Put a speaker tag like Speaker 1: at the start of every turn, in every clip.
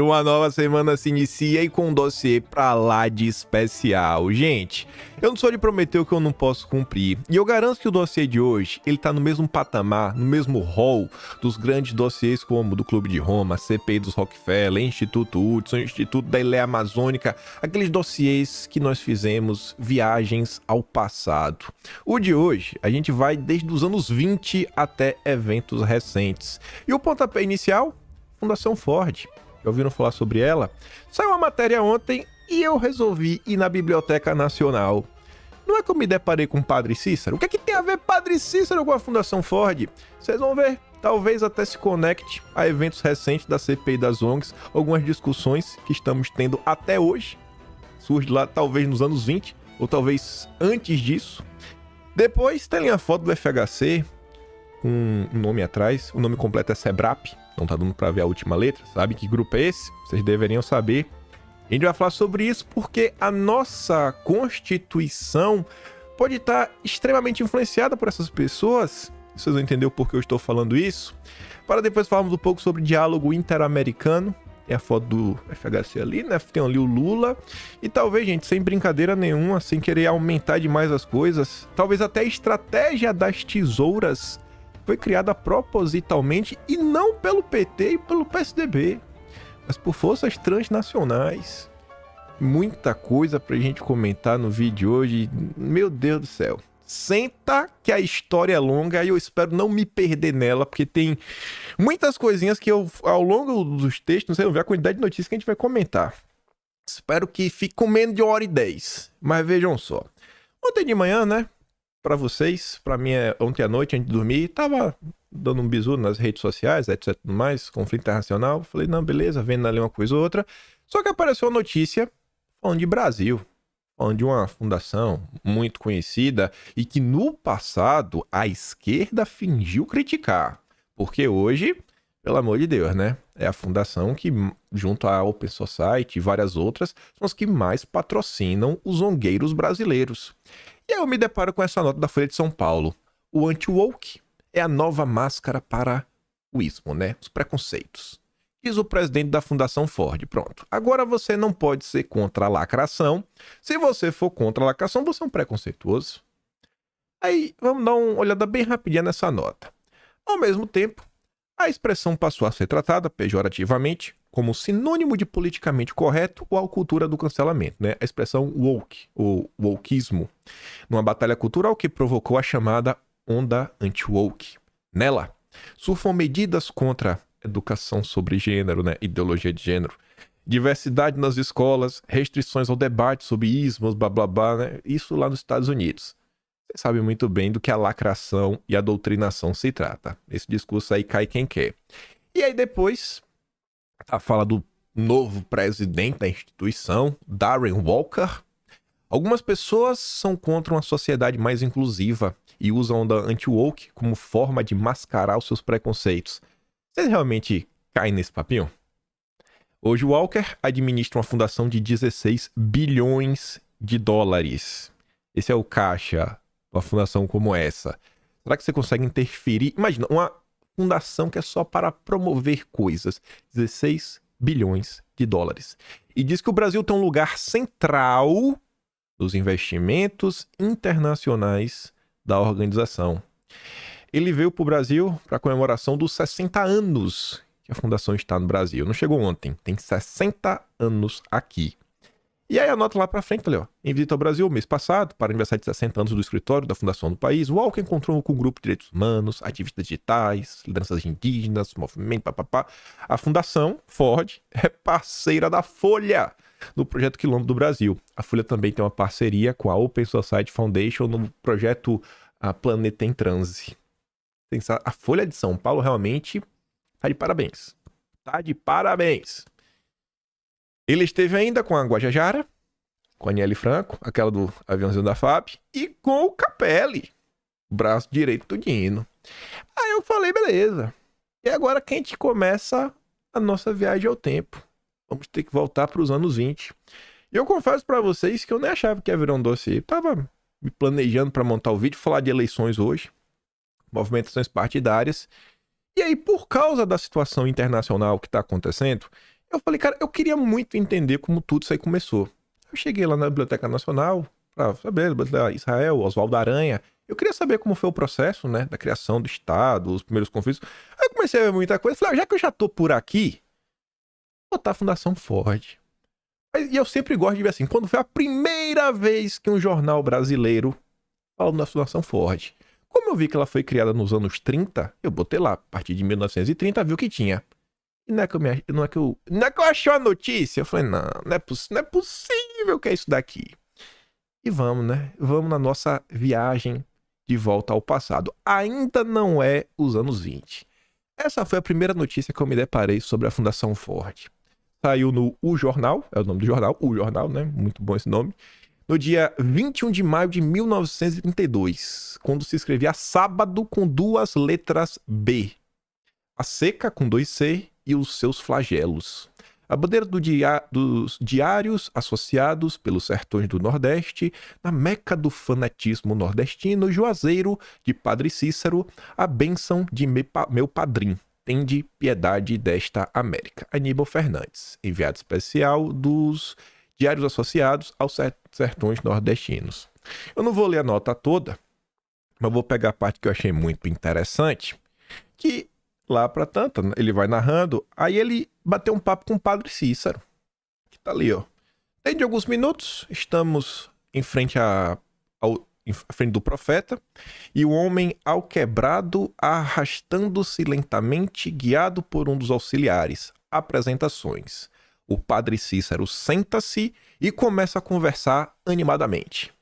Speaker 1: Uma nova semana se inicia e com um dossiê pra lá de especial. Gente, eu não sou de prometer o que eu não posso cumprir. E eu garanto que o dossiê de hoje, ele tá no mesmo patamar, no mesmo hall dos grandes dossiês como do Clube de Roma, CPI dos Rockefeller, Instituto Hudson, Instituto da Ilha Amazônica, aqueles dossiês que nós fizemos viagens ao passado. O de hoje, a gente vai desde os anos 20 até eventos recentes. E o pontapé inicial? Fundação Ford. Já ouviram falar sobre ela? Saiu uma matéria ontem e eu resolvi ir na Biblioteca Nacional. Não é que eu me deparei com o Padre Cícero? O que é que tem a ver Padre Cícero com a Fundação Ford? Vocês vão ver. Talvez até se conecte a eventos recentes da CPI das ONGs, algumas discussões que estamos tendo até hoje. Surge lá talvez nos anos 20, ou talvez antes disso. Depois tem a foto do FHC, com um nome atrás. O nome completo é SEBRAP. Não tá dando pra ver a última letra. Sabe que grupo é esse? Vocês deveriam saber. A gente vai falar sobre isso porque a nossa Constituição pode estar extremamente influenciada por essas pessoas. Vocês vão entender o porquê eu estou falando isso. Para depois falarmos um pouco sobre diálogo interamericano. Tem a foto do FHC ali, né? Tem ali o Lula. E talvez, gente, sem brincadeira nenhuma, sem querer aumentar demais as coisas, talvez até a estratégia das tesouras foi criada propositalmente e não pelo PT e pelo PSDB, mas por forças transnacionais. Muita coisa pra gente comentar no vídeo de hoje. Meu Deus do céu. Senta que a história é longa e eu espero não me perder nela, porque tem muitas coisinhas que eu, ao longo dos textos, vocês vão ver a quantidade de notícias que a gente vai comentar. Espero que fique com menos de 1h10, mas vejam só. Ontem de manhã, né? Pra vocês, pra mim ontem à noite, antes de dormir, tava dando um bisu nas redes sociais, etc, tudo mais, conflito internacional. Falei, não, beleza, vendo ali uma coisa ou outra. Só que apareceu a notícia falando de Brasil, falando de uma fundação muito conhecida e que no passado a esquerda fingiu criticar. Porque hoje, pelo amor de Deus, né? É a fundação que, junto à Open Society e várias outras, são as que mais patrocinam os zongueiros brasileiros. E aí eu me deparo com essa nota da Folha de São Paulo. O anti-woke é a nova máscara para o ismo, né? Os preconceitos. Diz o presidente da Fundação Ford. Pronto. Agora você não pode ser contra a lacração. Se você for contra a lacração, você é um preconceituoso. Aí, vamos dar uma olhada bem rapidinha nessa nota. Ao mesmo tempo, a expressão passou a ser tratada pejorativamente como sinônimo de politicamente correto ou a cultura do cancelamento, né? A expressão woke, ou wokeismo, numa batalha cultural que provocou a chamada onda anti-woke. Nela, surfam medidas contra educação sobre gênero, né? Ideologia de gênero, diversidade nas escolas, restrições ao debate sobre ismos, blá blá blá, né? Isso lá nos Estados Unidos. Você sabe muito bem do que a lacração e a doutrinação se trata. Esse discurso aí cai quem quer. E aí depois, a fala do novo presidente da instituição, Darren Walker. Algumas pessoas são contra uma sociedade mais inclusiva e usam a onda anti-woke como forma de mascarar os seus preconceitos. Vocês realmente caem nesse papinho? Hoje, Walker administra uma fundação de 16 bilhões de dólares. Esse é o caixa de uma fundação como essa. Será que você consegue interferir? Imagina, uma fundação que é só para promover coisas. 16 bilhões de dólares. E diz que o Brasil tem um lugar central nos investimentos internacionais da organização. Ele veio para o Brasil para a comemoração dos 60 anos que a fundação está no Brasil. Não chegou ontem, tem 60 anos aqui. E aí anota lá pra frente, ó, em visita ao Brasil, mês passado, para o aniversário de 60 anos do escritório da fundação do país, o Walker encontrou com um grupo de direitos humanos, ativistas digitais, lideranças indígenas, movimento, papapá. A fundação Ford é parceira da Folha no projeto Quilombo do Brasil. A Folha também tem uma parceria com a Open Society Foundation no projeto Planeta em Transe. A Folha de São Paulo realmente tá de parabéns. Tá de parabéns. Ele esteve ainda com a Guajajara, com a Aniele Franco, aquela do aviãozinho da FAB, e com o Capelli, braço direito do Dino. Aí eu falei, beleza. E agora que a gente começa a nossa viagem ao tempo. Vamos ter que voltar para os anos 20. E eu confesso para vocês que eu nem achava que ia virar um dossiê. Eu tava me planejando para montar o vídeo, falar de eleições hoje, movimentações partidárias. E aí, por causa da situação internacional que está acontecendo, Eu falei, cara, eu queria muito entender como tudo isso aí começou. Eu cheguei lá na Biblioteca Nacional pra saber, Israel, Oswaldo Aranha. Eu queria saber como foi o processo, né, da criação do Estado, os primeiros conflitos. Aí eu comecei a ver muita coisa. Falei, já que eu já tô por aqui, vou botar a Fundação Ford. E eu sempre gosto de ver assim, quando foi a primeira vez que um jornal brasileiro falou da Fundação Ford. Como eu vi que ela foi criada nos anos 30, eu botei lá, a partir de 1930, vi o que tinha. E não é que eu achei a notícia. Eu falei, não é possível que é isso daqui. E vamos, né? Vamos na nossa viagem de volta ao passado. Ainda não é os anos 20. Essa foi a primeira notícia que eu me deparei sobre a Fundação Ford. Saiu no O Jornal, é o nome do jornal, O Jornal, né? Muito bom esse nome. No dia 21 de maio de 1932, quando se escrevia sábado com duas letras B. A seca com 2C e os seus flagelos. A bandeira dos diários associados pelos sertões do Nordeste, na meca do fanatismo nordestino, Juazeiro de Padre Cícero, a bênção de meu padrinho. Tende piedade desta América. Aníbal Fernandes, enviado especial dos diários associados aos sertões nordestinos. Eu não vou ler a nota toda, mas vou pegar a parte que eu achei muito interessante, que lá para tanto, ele vai narrando, aí ele bateu um papo com o Padre Cícero, que tá ali, ó. Dentro de alguns minutos, estamos em frente em frente do profeta, e o homem alquebrado arrastando-se lentamente, guiado por um dos auxiliares. Apresentações. O Padre Cícero senta-se e começa a conversar animadamente.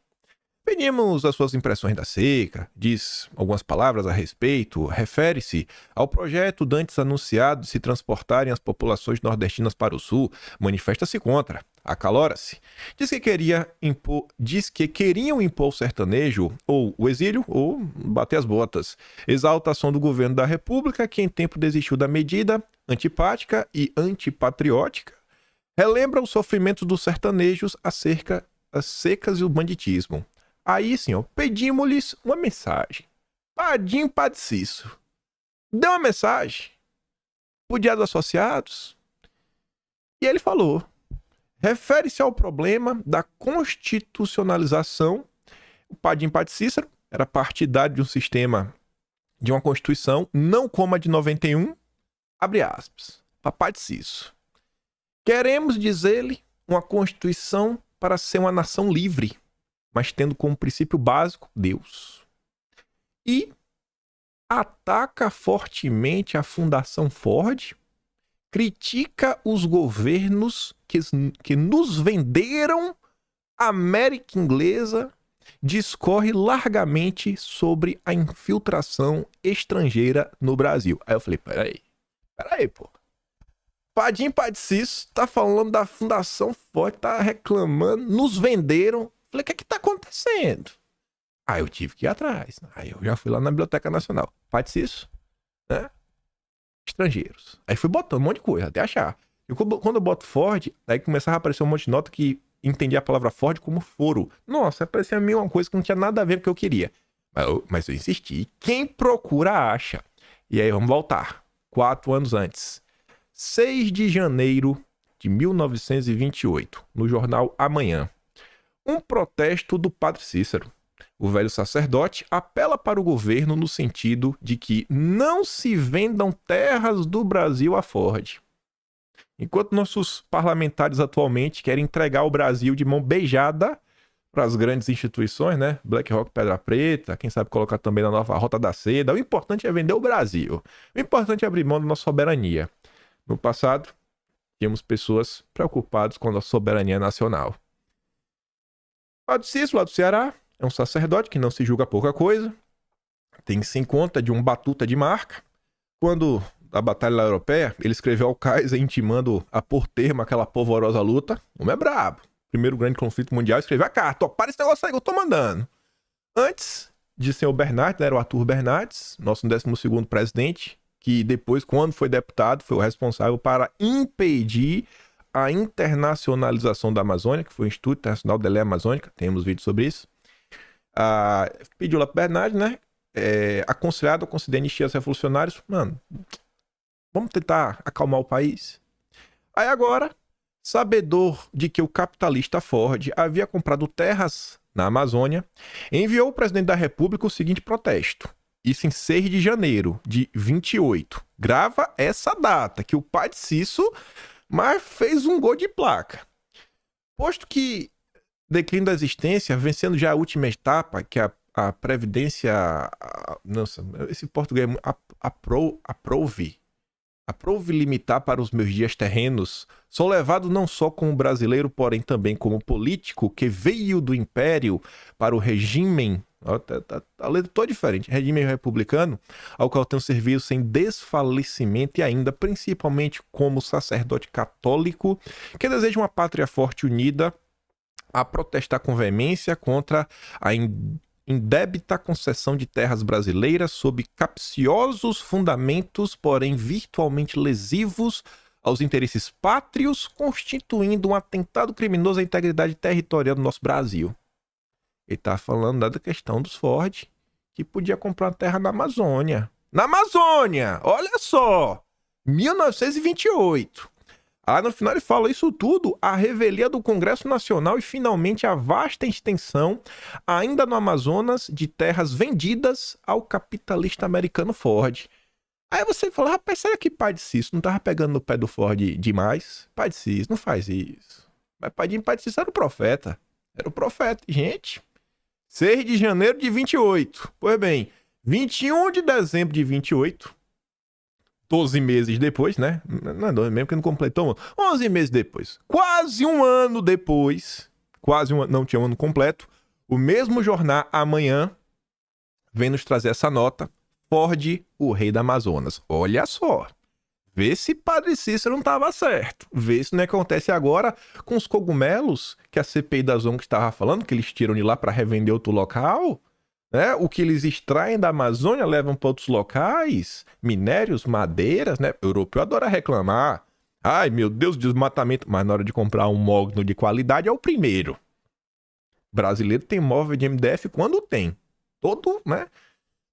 Speaker 1: Pedimos as suas impressões da seca, diz algumas palavras a respeito, refere-se ao projeto dantes anunciado de se transportarem as populações nordestinas para o sul, manifesta-se contra, acalora-se. Diz que queriam impor o sertanejo, ou o exílio, ou bater as botas. Exalta a ação do governo da República, que em tempo desistiu da medida, antipática e antipatriótica. Relembra os sofrimentos dos sertanejos acerca das secas e o banditismo. Aí, senhor, pedimos-lhes uma mensagem. Padinho Padre Cícero. Deu uma mensagem pro Diário dos Associados. E ele falou. Refere-se ao problema da constitucionalização. O Padinho Padre Cícero era partidário de um sistema, de uma Constituição, não como a de 91, abre aspas, para Padre Cícero. Queremos, diz ele, uma Constituição para ser uma nação livre, mas tendo como princípio básico Deus. E ataca fortemente a Fundação Ford, critica os governos que nos venderam a América Inglesa, discorre largamente sobre a infiltração estrangeira no Brasil. Aí eu falei, peraí, pô. Padinho Padre Cícero tá falando da Fundação Ford, tá reclamando, nos venderam. Falei, o que é que tá acontecendo? Aí eu tive que ir atrás. Aí eu já fui lá na Biblioteca Nacional. Padre Cícero, né? Estrangeiros. Aí fui botando um monte de coisa, até achar. E quando eu boto Ford, aí começava a aparecer um monte de nota que entendia a palavra Ford como foro. Nossa, parecia a mim uma coisa que não tinha nada a ver com o que eu queria. Mas eu insisti. Quem procura, acha. E aí vamos voltar. 4 anos antes. 6 de janeiro de 1928, no jornal Amanhã. Um protesto do Padre Cícero. O velho sacerdote apela para o governo no sentido de que não se vendam terras do Brasil a Ford. Enquanto nossos parlamentares atualmente querem entregar o Brasil de mão beijada para as grandes instituições, né? BlackRock, Pedra Preta, quem sabe colocar também na nova Rota da Seda. O importante é vender o Brasil. O importante é abrir mão da nossa soberania. No passado, tínhamos pessoas preocupadas com a nossa soberania nacional. Padre Cícero, lá do Ceará, é um sacerdote que não se julga pouca coisa. Tem-se em conta de um batuta de marca. Quando, da Batalha Europeia, ele escreveu ao Kaiser intimando a pôr termo àquela polvorosa luta. O homem é brabo. Primeiro grande conflito mundial, escreveu a carta. Ó, para esse negócio aí que eu tô mandando. Antes de ser o Bernardes, era o Arthur Bernardes, nosso 12º presidente, que depois, quando foi deputado, foi o responsável para impedir a internacionalização da Amazônia, que foi o Instituto Internacional da Lei Amazônica, temos vídeo sobre isso. Pediu lá pro Bernardes, né? Aconselhado a conceder anistia aos revolucionários. Mano, vamos tentar acalmar o país. Aí agora, sabedor de que o capitalista Ford havia comprado terras na Amazônia, enviou ao presidente da República o seguinte protesto. Isso em 6 de janeiro de 28. Grava essa data, que o pai de Cício mas fez um gol de placa. Posto que declínio da existência, vencendo já a última etapa, que é a Previdência... Nossa, esse português é aprove limitar para os meus dias terrenos, sou levado não só como brasileiro, porém também como político, que veio do império para o regime, a letra toda diferente, regime republicano, ao qual tenho servido sem desfalecimento e ainda, principalmente como sacerdote católico, que deseja uma pátria forte e unida, a protestar com veemência contra a indébita concessão de terras brasileiras sob capciosos fundamentos, porém virtualmente lesivos aos interesses pátrios, constituindo um atentado criminoso à integridade territorial do nosso Brasil. Ele está falando da questão dos Ford, que podia comprar uma terra na Amazônia. Na Amazônia! Olha só! 1928. No final ele fala isso tudo, a revelia do Congresso Nacional e finalmente a vasta extensão, ainda no Amazonas, de terras vendidas ao capitalista americano Ford. Aí você fala, rapaz, será que pai de Cício não tava pegando no pé do Ford demais? Pai de Cício, não faz isso. Mas pai de Cício era o profeta. Era o profeta, gente. 6 de janeiro de 28. Pois bem, 21 de dezembro de 28... 12 meses depois, né? Não é 12 mesmo, porque não completou 11 meses depois. Quase um ano depois, não tinha um ano completo, o mesmo jornal Amanhã vem nos trazer essa nota, Ford, o rei da Amazonas. Olha só, vê se Padre Cícero não estava certo. Vê se não acontece agora com os cogumelos que a CPI da Zonga estava falando, que eles tiram de lá para revender outro local. Né? O que eles extraem da Amazônia levam para outros locais, minérios, madeiras, né? O europeu adora reclamar. Ai, meu Deus, desmatamento. Mas na hora de comprar um mogno de qualidade é o primeiro. Brasileiro tem móvel de MDF quando tem. Todo, né?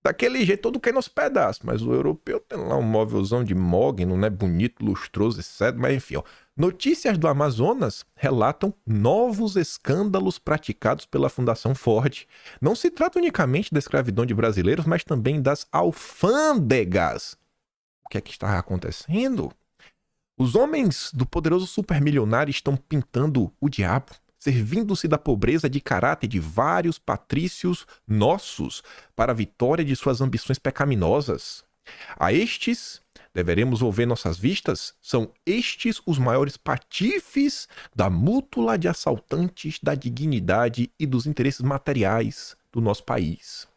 Speaker 1: Daquele jeito, todo cai nos pedaços. Mas o europeu tem lá um móvelzão de mogno, né? Bonito, lustroso, etc. Mas enfim, ó. Notícias do Amazonas relatam novos escândalos praticados pela Fundação Ford. Não se trata unicamente da escravidão de brasileiros, mas também das alfândegas. O que é que está acontecendo? Os homens do poderoso supermilionário estão pintando o diabo, servindo-se da pobreza de caráter de vários patrícios nossos para a vitória de suas ambições pecaminosas. A estes deveremos volver nossas vistas? São estes os maiores patifes da mútula de assaltantes da dignidade e dos interesses materiais do nosso país.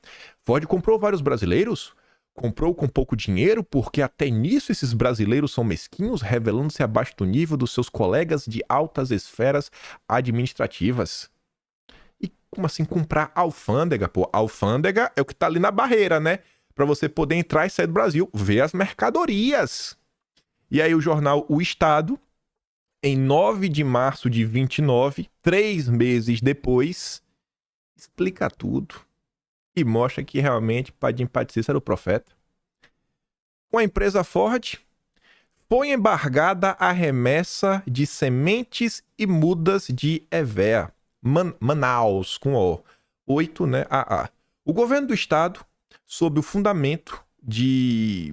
Speaker 1: Ford comprou vários brasileiros? Comprou com pouco dinheiro, porque até nisso esses brasileiros são mesquinhos, revelando-se abaixo do nível dos seus colegas de altas esferas administrativas. E como assim comprar alfândega? Pô, alfândega é o que tá ali na barreira, né? Para você poder entrar e sair do Brasil, ver as mercadorias. E aí o jornal O Estado, em 9 de março de 29, 3 meses depois, explica tudo. E mostra que realmente Padim Padicício era o profeta. Com a empresa Ford, foi embargada a remessa de sementes e mudas de EVEA, Manaus, com O, 8, né, AA. O governo do estado, sob o fundamento de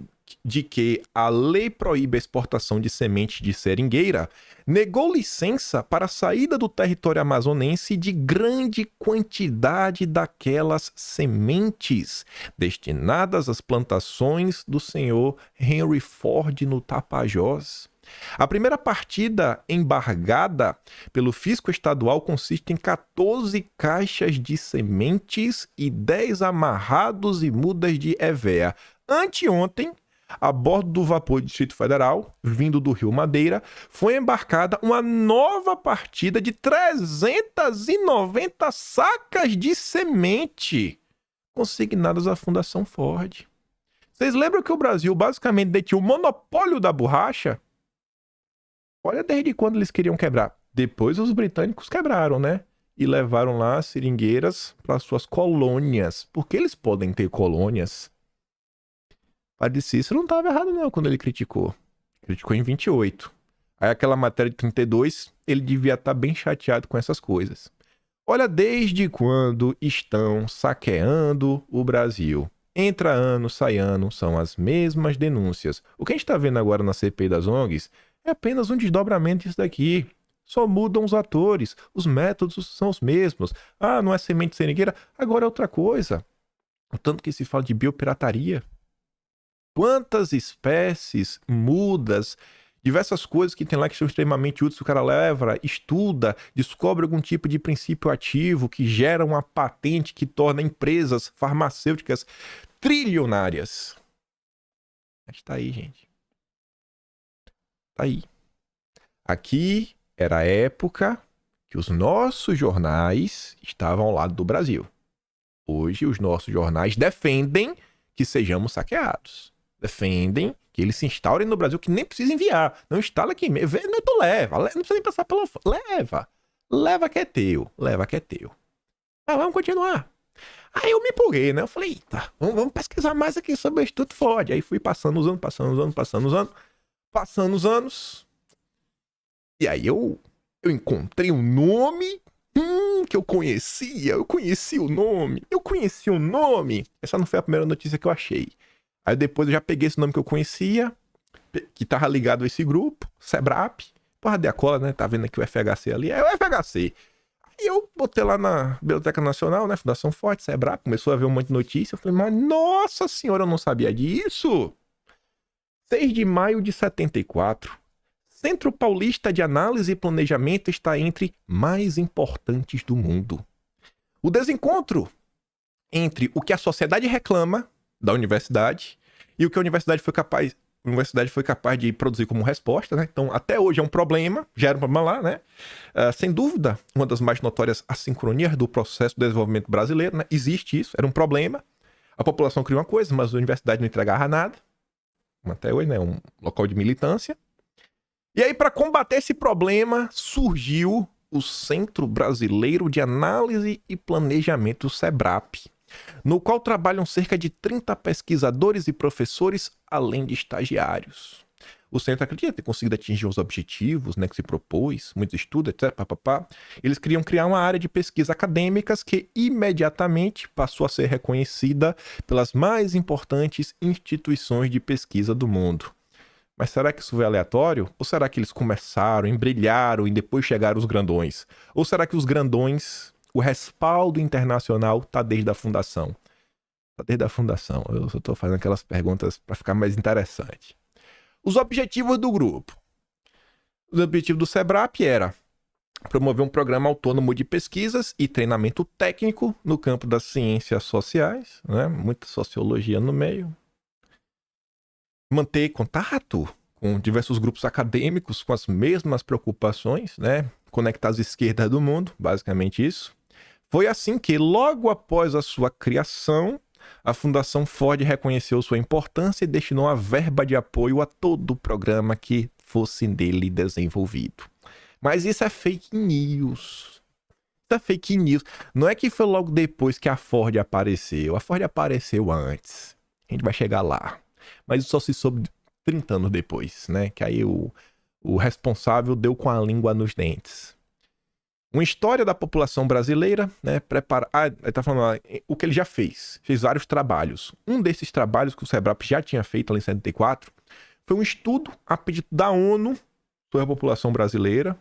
Speaker 1: que a lei proíbe a exportação de sementes de seringueira, negou licença para a saída do território amazonense de grande quantidade daquelas sementes destinadas às plantações do senhor Henry Ford no Tapajós. A primeira partida embargada pelo fisco estadual consiste em 14 caixas de sementes e 10 amarrados e mudas de EVEA. Anteontem, a bordo do vapor do Distrito Federal, vindo do Rio Madeira, foi embarcada uma nova partida de 390 sacas de semente consignadas à Fundação Ford. Vocês lembram que o Brasil basicamente detinha o monopólio da borracha? Olha desde quando eles queriam quebrar. Depois os britânicos quebraram, né? E levaram lá as seringueiras para suas colônias. Porque eles podem ter colônias. Padre Cícero não estava errado não quando ele criticou. Criticou em 28. Aí aquela matéria de 32, ele devia estar bem chateado com essas coisas. Olha, desde quando estão saqueando o Brasil? Entra ano, sai ano, são as mesmas denúncias. O que a gente está vendo agora na CPI das ONGs é apenas um desdobramento disso daqui. Só mudam os atores, os métodos são os mesmos. Ah, não é semente seringueira, agora é outra coisa. O tanto que se fala de biopirataria. Quantas espécies, mudas, diversas coisas que tem lá que são extremamente úteis, o cara leva, estuda, descobre algum tipo de princípio ativo que gera uma patente que torna empresas farmacêuticas trilionárias. Mas tá aí, gente. Tá aí. Aqui era a época que os nossos jornais estavam ao lado do Brasil. Hoje os nossos jornais defendem que sejamos saqueados. Defendem que eles se instaurem no Brasil, que nem precisa enviar. Não instala aqui mesmo. Não, tu leva. Não precisa nem passar pela... Leva. Leva que é teu. Leva que é teu. Mas vamos continuar. Aí eu me empolguei, né? Eu falei, eita, vamos pesquisar mais aqui sobre o Instituto Ford. Aí fui passando os anos. E aí eu encontrei um nome que eu conhecia. Eu conheci o nome. Essa não foi a primeira notícia que eu achei. Aí depois eu já peguei esse nome que eu conhecia, que tava ligado a esse grupo, Sebrap. Porra, dei a cola, né? Tá vendo aqui o FHC ali? É o FHC. Aí eu botei lá na Biblioteca Nacional, né? Fundação Ford, Sebrap. Começou a ver um monte de notícia. Eu falei, mas nossa senhora, eu não sabia disso. 6 de maio de 74. Centro Paulista de Análise e Planejamento está entre mais importantes do mundo. O desencontro entre o que a sociedade reclama da universidade e o que a universidade foi capaz de produzir como resposta, né? Então, até hoje é um problema, já era um problema lá, né? Sem dúvida, uma das mais notórias assincronias do processo de desenvolvimento brasileiro, né? Existe isso, era um problema. A população cria uma coisa, mas a universidade não entregava nada. Até hoje, né? Um local de militância. E aí, para combater esse problema, surgiu o Centro Brasileiro de Análise e Planejamento, Sebrap, no qual trabalham cerca de 30 pesquisadores e professores, além de estagiários. O centro acredita ter conseguido atingir os objetivos, né, que se propôs, muitos estudos, etc. Eles queriam criar uma área de pesquisa acadêmicas que imediatamente passou a ser reconhecida pelas mais importantes instituições de pesquisa do mundo. Mas será que isso foi aleatório? Ou será que eles começaram, embrilharam e depois chegaram os grandões? Ou será que os grandões, o respaldo internacional está desde a fundação? Está desde a fundação. Eu só estou fazendo aquelas perguntas para ficar mais interessante. Os objetivos do grupo. O objetivo do Sebrap era promover um programa autônomo de pesquisas e treinamento técnico no campo das ciências sociais, né? Muita sociologia no meio. Manter contato com diversos grupos acadêmicos com as mesmas preocupações, né? Conectar as esquerdas do mundo, basicamente isso. Foi assim que, logo após a sua criação, a Fundação Ford reconheceu sua importância e destinou a verba de apoio a todo o programa que fosse dele desenvolvido. Mas isso é fake news. Isso é fake news. Não é que foi logo depois que a Ford apareceu. A Ford apareceu antes. A gente vai chegar lá. Mas isso só se soube 30 anos depois, né? Que aí o responsável deu com a língua nos dentes. Uma história da população brasileira, né? Ele tá falando o que ele já fez. Fez vários trabalhos. Um desses trabalhos que o Sebrap já tinha feito ali em 74 foi um estudo a pedido da ONU sobre a população brasileira.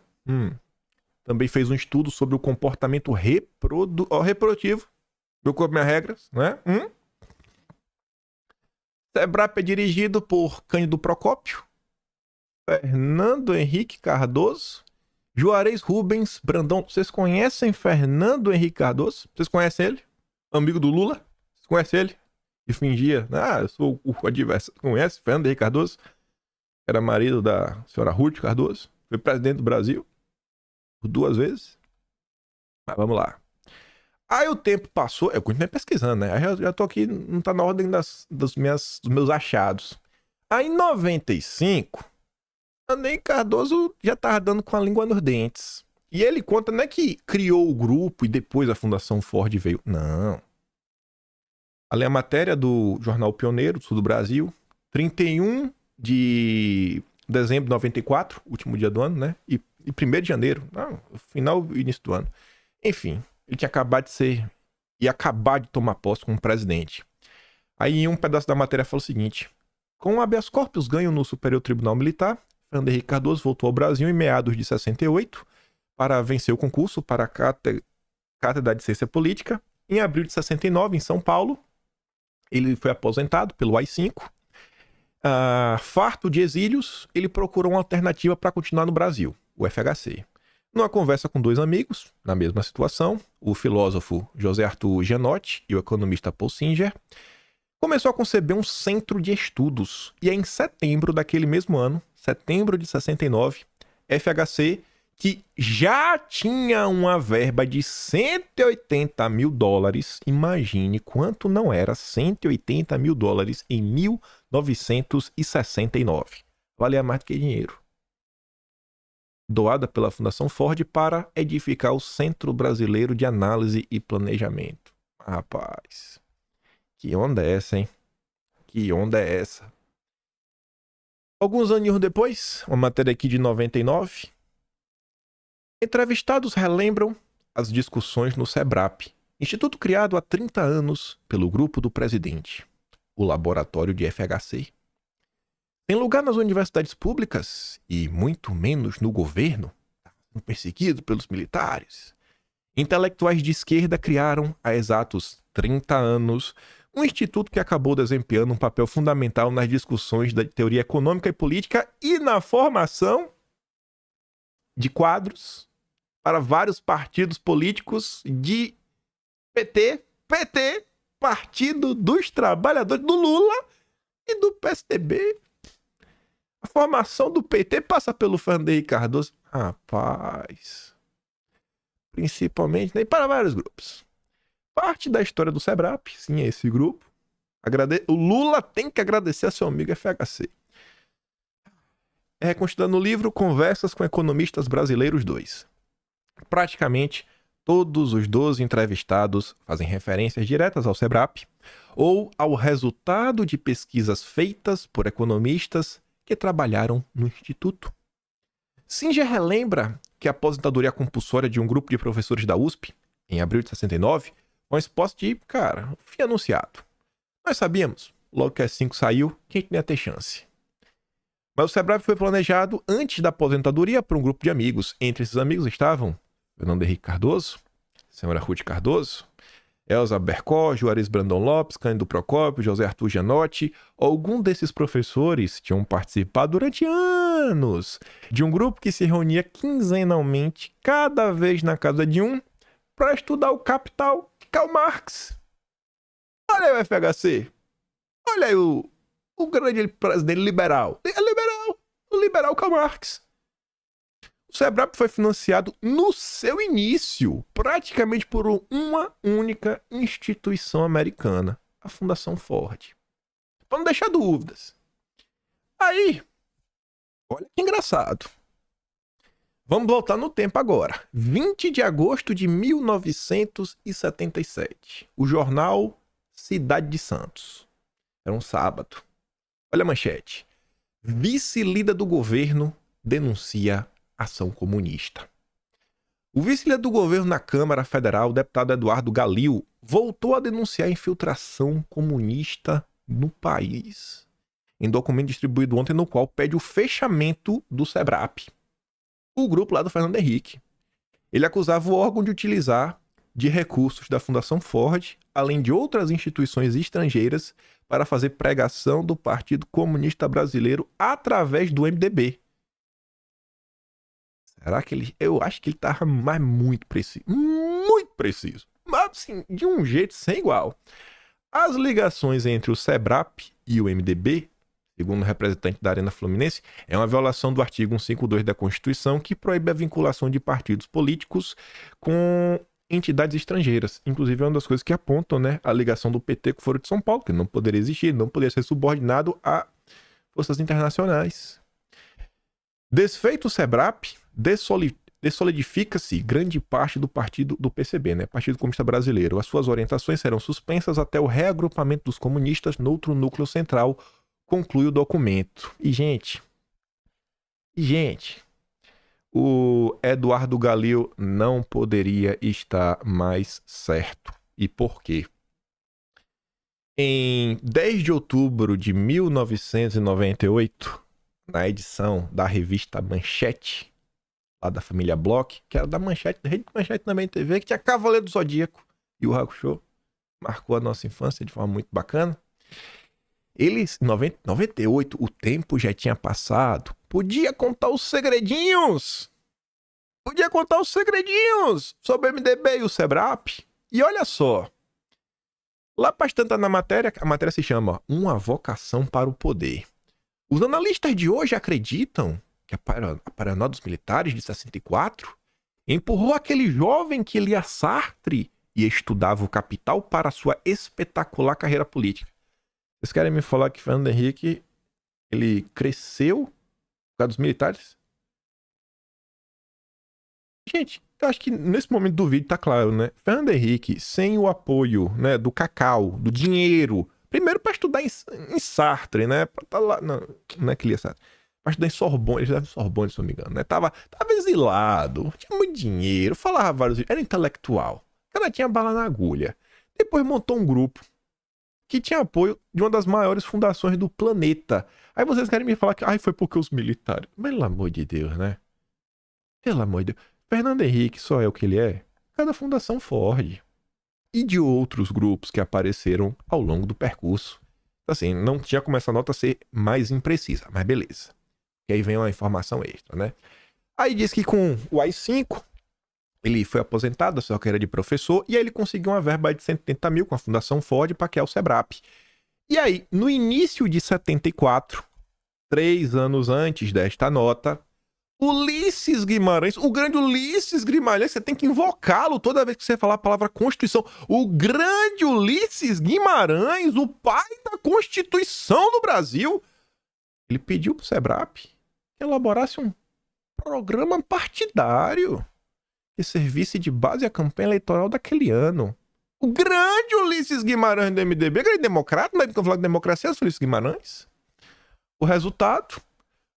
Speaker 1: Também fez um estudo sobre o comportamento reprodutivo. Meu corpo, minhas regras, né? Sebrap é dirigido por Cândido Procópio, Fernando Henrique Cardoso, Juarez Rubens Brandão. Vocês conhecem Fernando Henrique Cardoso? Vocês conhecem ele? Amigo do Lula? Vocês conhecem ele? E fingia, eu sou o adversário. Conhece Fernando Henrique Cardoso? Era marido da senhora Ruth Cardoso. Foi presidente do Brasil por 2 vezes. Mas vamos lá. Aí o tempo passou, eu continuei pesquisando, né? Aí eu já tô aqui, não tá na ordem dos meus achados. Aí em 95, Fernando Cardoso já tava dando com a língua nos dentes. E ele conta, não é que criou o grupo e depois a Fundação Ford veio. Não. Ali a matéria do jornal Pioneiro, do Sul do Brasil, 31 de dezembro de 94, último dia do ano, né? E 1º de janeiro, final e início do ano. Enfim, ele tinha acabado de ser... e acabar de tomar posse como presidente. Aí em um pedaço da matéria fala o seguinte: com o habeas corpus ganho no Superior Tribunal Militar, Fernando Henrique Cardoso voltou ao Brasil em meados de 68 para vencer o concurso para a Cátedra de Ciência Política. Em abril de 69, em São Paulo, ele foi aposentado pelo AI-5. Farto de exílios, ele procurou uma alternativa para continuar no Brasil, o FHC. Numa conversa com 2 amigos, na mesma situação, o filósofo José Arthur Gianotti e o economista Paul Singer, começou a conceber um centro de estudos. E é em setembro daquele mesmo ano, setembro de 69, FHC, que já tinha uma verba de $180 mil, imagine quanto não era $180 mil em 1969. Valia mais do que dinheiro. Doada pela Fundação Ford para edificar o Centro Brasileiro de Análise e Planejamento. Rapaz, que onda é essa, hein? Que onda é essa? Alguns anos depois, uma matéria aqui de 99, entrevistados relembram as discussões no SEBRAP, instituto criado há 30 anos pelo grupo do presidente, o laboratório de FHC. Tem lugar nas universidades públicas e muito menos no governo, perseguido pelos militares. Intelectuais de esquerda criaram, há exatos 30 anos, um instituto que acabou desempenhando um papel fundamental nas discussões da teoria econômica e política e na formação de quadros para vários partidos políticos de PT, Partido dos Trabalhadores, do Lula e do PSDB. A formação do PT passa pelo Fernando Henrique Cardoso. Rapaz. Principalmente, né? E para vários grupos. Parte da história do SEBRAP, sim, é esse grupo. O Lula tem que agradecer a seu amigo FHC. É reconstruído no livro Conversas com Economistas Brasileiros 2. Praticamente todos os 12 entrevistados fazem referências diretas ao SEBRAP ou ao resultado de pesquisas feitas por economistas que trabalharam no Instituto. Singer relembra que a aposentadoria compulsória de um grupo de professores da USP, em abril de 69, uma espécie de, fim anunciado. Nós sabíamos, logo que a 5 saiu, que a gente não ia ter chance. Mas o SEBRAP foi planejado antes da aposentadoria por um grupo de amigos. Entre esses amigos estavam Fernando Henrique Cardoso, senhora Ruth Cardoso, Elza Bercó, Juarez Brandão Lopes, Cândido Procópio, José Arthur Gianotti. Algum desses professores tinham participado durante anos de um grupo que se reunia quinzenalmente, cada vez na casa de um, para estudar o Capital de Karl Marx. Olha aí o FHC. Olha aí o grande presidente liberal. É liberal. O liberal Karl Marx. O SEBRAP foi financiado no seu início, praticamente por uma única instituição americana, a Fundação Ford. Para não deixar dúvidas. Aí, olha que engraçado. Vamos voltar no tempo agora. 20 de agosto de 1977. O jornal Cidade de Santos. Era um sábado. Olha a manchete. Vice-líder do governo denuncia ação comunista. O vice-líder do governo na Câmara Federal, o deputado Eduardo Galil, voltou a denunciar a infiltração comunista no país, em documento distribuído ontem, no qual pede o fechamento do SEBRAP, o grupo lá do Fernando Henrique. Ele acusava o órgão de utilizar de recursos da Fundação Ford, além de outras instituições estrangeiras, para fazer pregação do Partido Comunista Brasileiro através do MDB. Será que ele... Eu acho que ele estava muito preciso. Muito preciso. Mas, assim, de um jeito sem igual. As ligações entre o SEBRAP e o MDB, segundo o representante da Arena Fluminense, é uma violação do artigo 152 da Constituição, que proíbe a vinculação de partidos políticos com entidades estrangeiras. Inclusive, é uma das coisas que apontam, né, a ligação do PT com o Foro de São Paulo, que não poderia existir, não poderia ser subordinado a forças internacionais. Desfeito o SEBRAP, dessolidifica-se grande parte do partido do PCB, né, Partido Comunista Brasileiro. As suas orientações serão suspensas até o reagrupamento dos comunistas no outro núcleo central, conclui o documento. E, gente, E, gente, o Eduardo Galil não poderia estar mais certo. E por quê? Em 10 de outubro de 1998, na edição da revista Manchete, lá da família Bloch, que era da Manchete, da Rede Manchete também TV, que tinha Cavaleiro do Zodíaco e o Hakusho, marcou a nossa infância de forma muito bacana. Eles, em 98, o tempo já tinha passado. Podia contar os segredinhos! Podia contar os segredinhos sobre o MDB e o Sebrap. E olha só, lá bastante na matéria, a matéria se chama Uma Vocação para o Poder. Os analistas de hoje acreditam que a paranoia dos militares de 64 empurrou aquele jovem que lia Sartre e estudava o Capital para sua espetacular carreira política. Vocês querem me falar que Fernando Henrique ele cresceu por causa dos militares? Gente, eu acho que nesse momento do vídeo tá claro, né? Fernando Henrique, sem o apoio, né, do cacau, do dinheiro, primeiro para estudar em Sartre, né? Pra tá lá, não é que lia Sartre. Para estudar em Sorbonne, ele estudava em Sorbonne, se não me engano, né? Tava exilado, tinha muito dinheiro, falava vários, era intelectual. O cara tinha bala na agulha. Depois montou um grupo que tinha apoio de uma das maiores fundações do planeta. Aí vocês querem me falar que foi porque os militares. Pelo amor de Deus, né? Pelo amor de Deus. Fernando Henrique só é o que ele é por causa da Fundação Ford e de outros grupos que apareceram ao longo do percurso. Assim, não tinha como essa nota ser mais imprecisa, mas beleza. E aí vem uma informação extra, né? Aí diz que com o AI-5, ele foi aposentado da sua carreira de professor e aí ele conseguiu uma verba de 180 mil com a Fundação Ford para criar o Sebrap. E aí, no início de 74, 3 anos antes desta nota, Ulisses Guimarães, o grande Ulisses Guimarães, você tem que invocá-lo toda vez que você falar a palavra Constituição. O grande Ulisses Guimarães, o pai da Constituição do Brasil, ele pediu para o Sebrap que elaborasse um programa partidário que servisse de base à campanha eleitoral daquele ano. O grande Ulisses Guimarães do MDB, grande democrata, não é porque eu falar de democracia, é Ulisses Guimarães. O resultado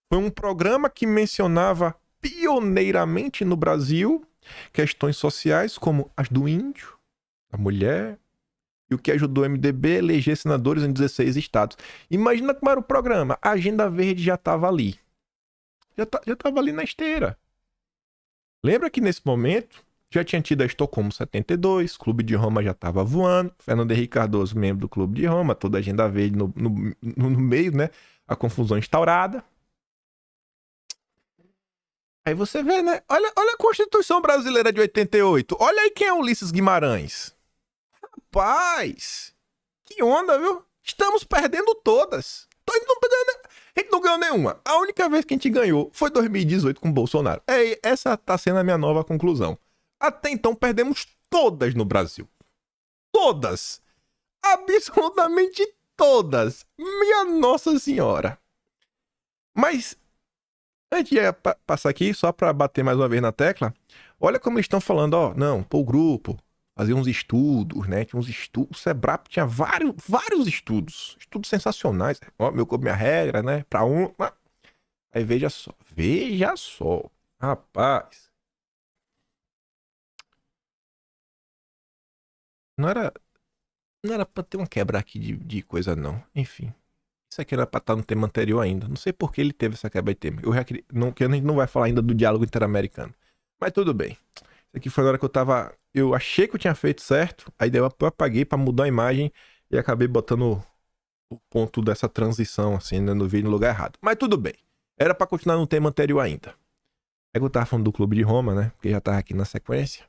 Speaker 1: foi um programa que mencionava pioneiramente no Brasil questões sociais como as do índio, da mulher, e o que ajudou o MDB a eleger senadores em 16 estados. Imagina como era o programa. A Agenda Verde já estava ali. Já estava ali na esteira. Lembra que nesse momento já tinha tido a Estocolmo 72, Clube de Roma já estava voando, Fernando Henrique Cardoso, membro do Clube de Roma, toda a Agenda Verde no meio, né? A confusão instaurada. Aí você vê, né? Olha a Constituição Brasileira de 88. Olha aí quem é Ulisses Guimarães. Rapaz, que onda, viu? Estamos perdendo todas. A gente não ganhou nenhuma. A única vez que a gente ganhou foi 2018 com o Bolsonaro. Essa tá sendo a minha nova conclusão. Até então perdemos todas no Brasil. Todas. Absolutamente todas. Minha Nossa Senhora. Mas antes de passar aqui, só para bater mais uma vez na tecla, olha como eles estão falando, ó, não, pô, o grupo, fazer uns estudos, né, tinha uns estudos, o Sebrap tinha vários estudos sensacionais, ó, meu corpo, minha regra, né, pra um, aí veja só, rapaz, não era pra ter uma quebra aqui de coisa não, enfim. Isso aqui era pra estar no tema anterior ainda. Não sei por que ele teve essa quebra de tema. Que a gente não vai falar ainda do diálogo interamericano. Mas tudo bem. Isso aqui foi na hora que eu achei que eu tinha feito certo. Aí eu apaguei pra mudar a imagem. E acabei botando o ponto dessa transição, assim, né, no vídeo no lugar errado. Mas tudo bem. Era pra continuar no tema anterior ainda. É que eu tava falando do Clube de Roma, né? Porque já tava aqui na sequência.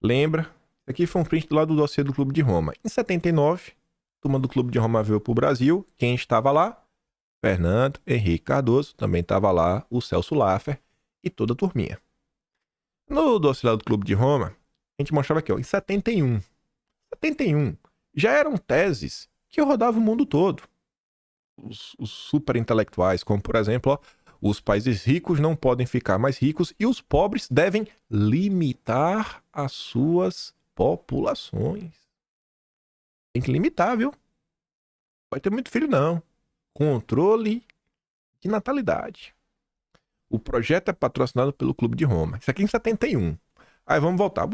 Speaker 1: Lembra? Isso aqui foi um print do lado do dossiê do Clube de Roma. Em 79... turma do Clube de Roma veio pro Brasil. Quem estava lá? Fernando Henrique Cardoso. Também estava lá o Celso Laffer e toda a turminha. No dossiê do Clube de Roma, a gente mostrava aqui, ó, em 71. Já eram teses que rodavam o mundo todo. Os super intelectuais, como por exemplo, ó, os países ricos não podem ficar mais ricos e os pobres devem limitar as suas populações. Tem que limitar, viu? Pode ter muito filho, não. Controle de natalidade. O projeto é patrocinado pelo Clube de Roma. Isso aqui em 71. Aí vamos voltar.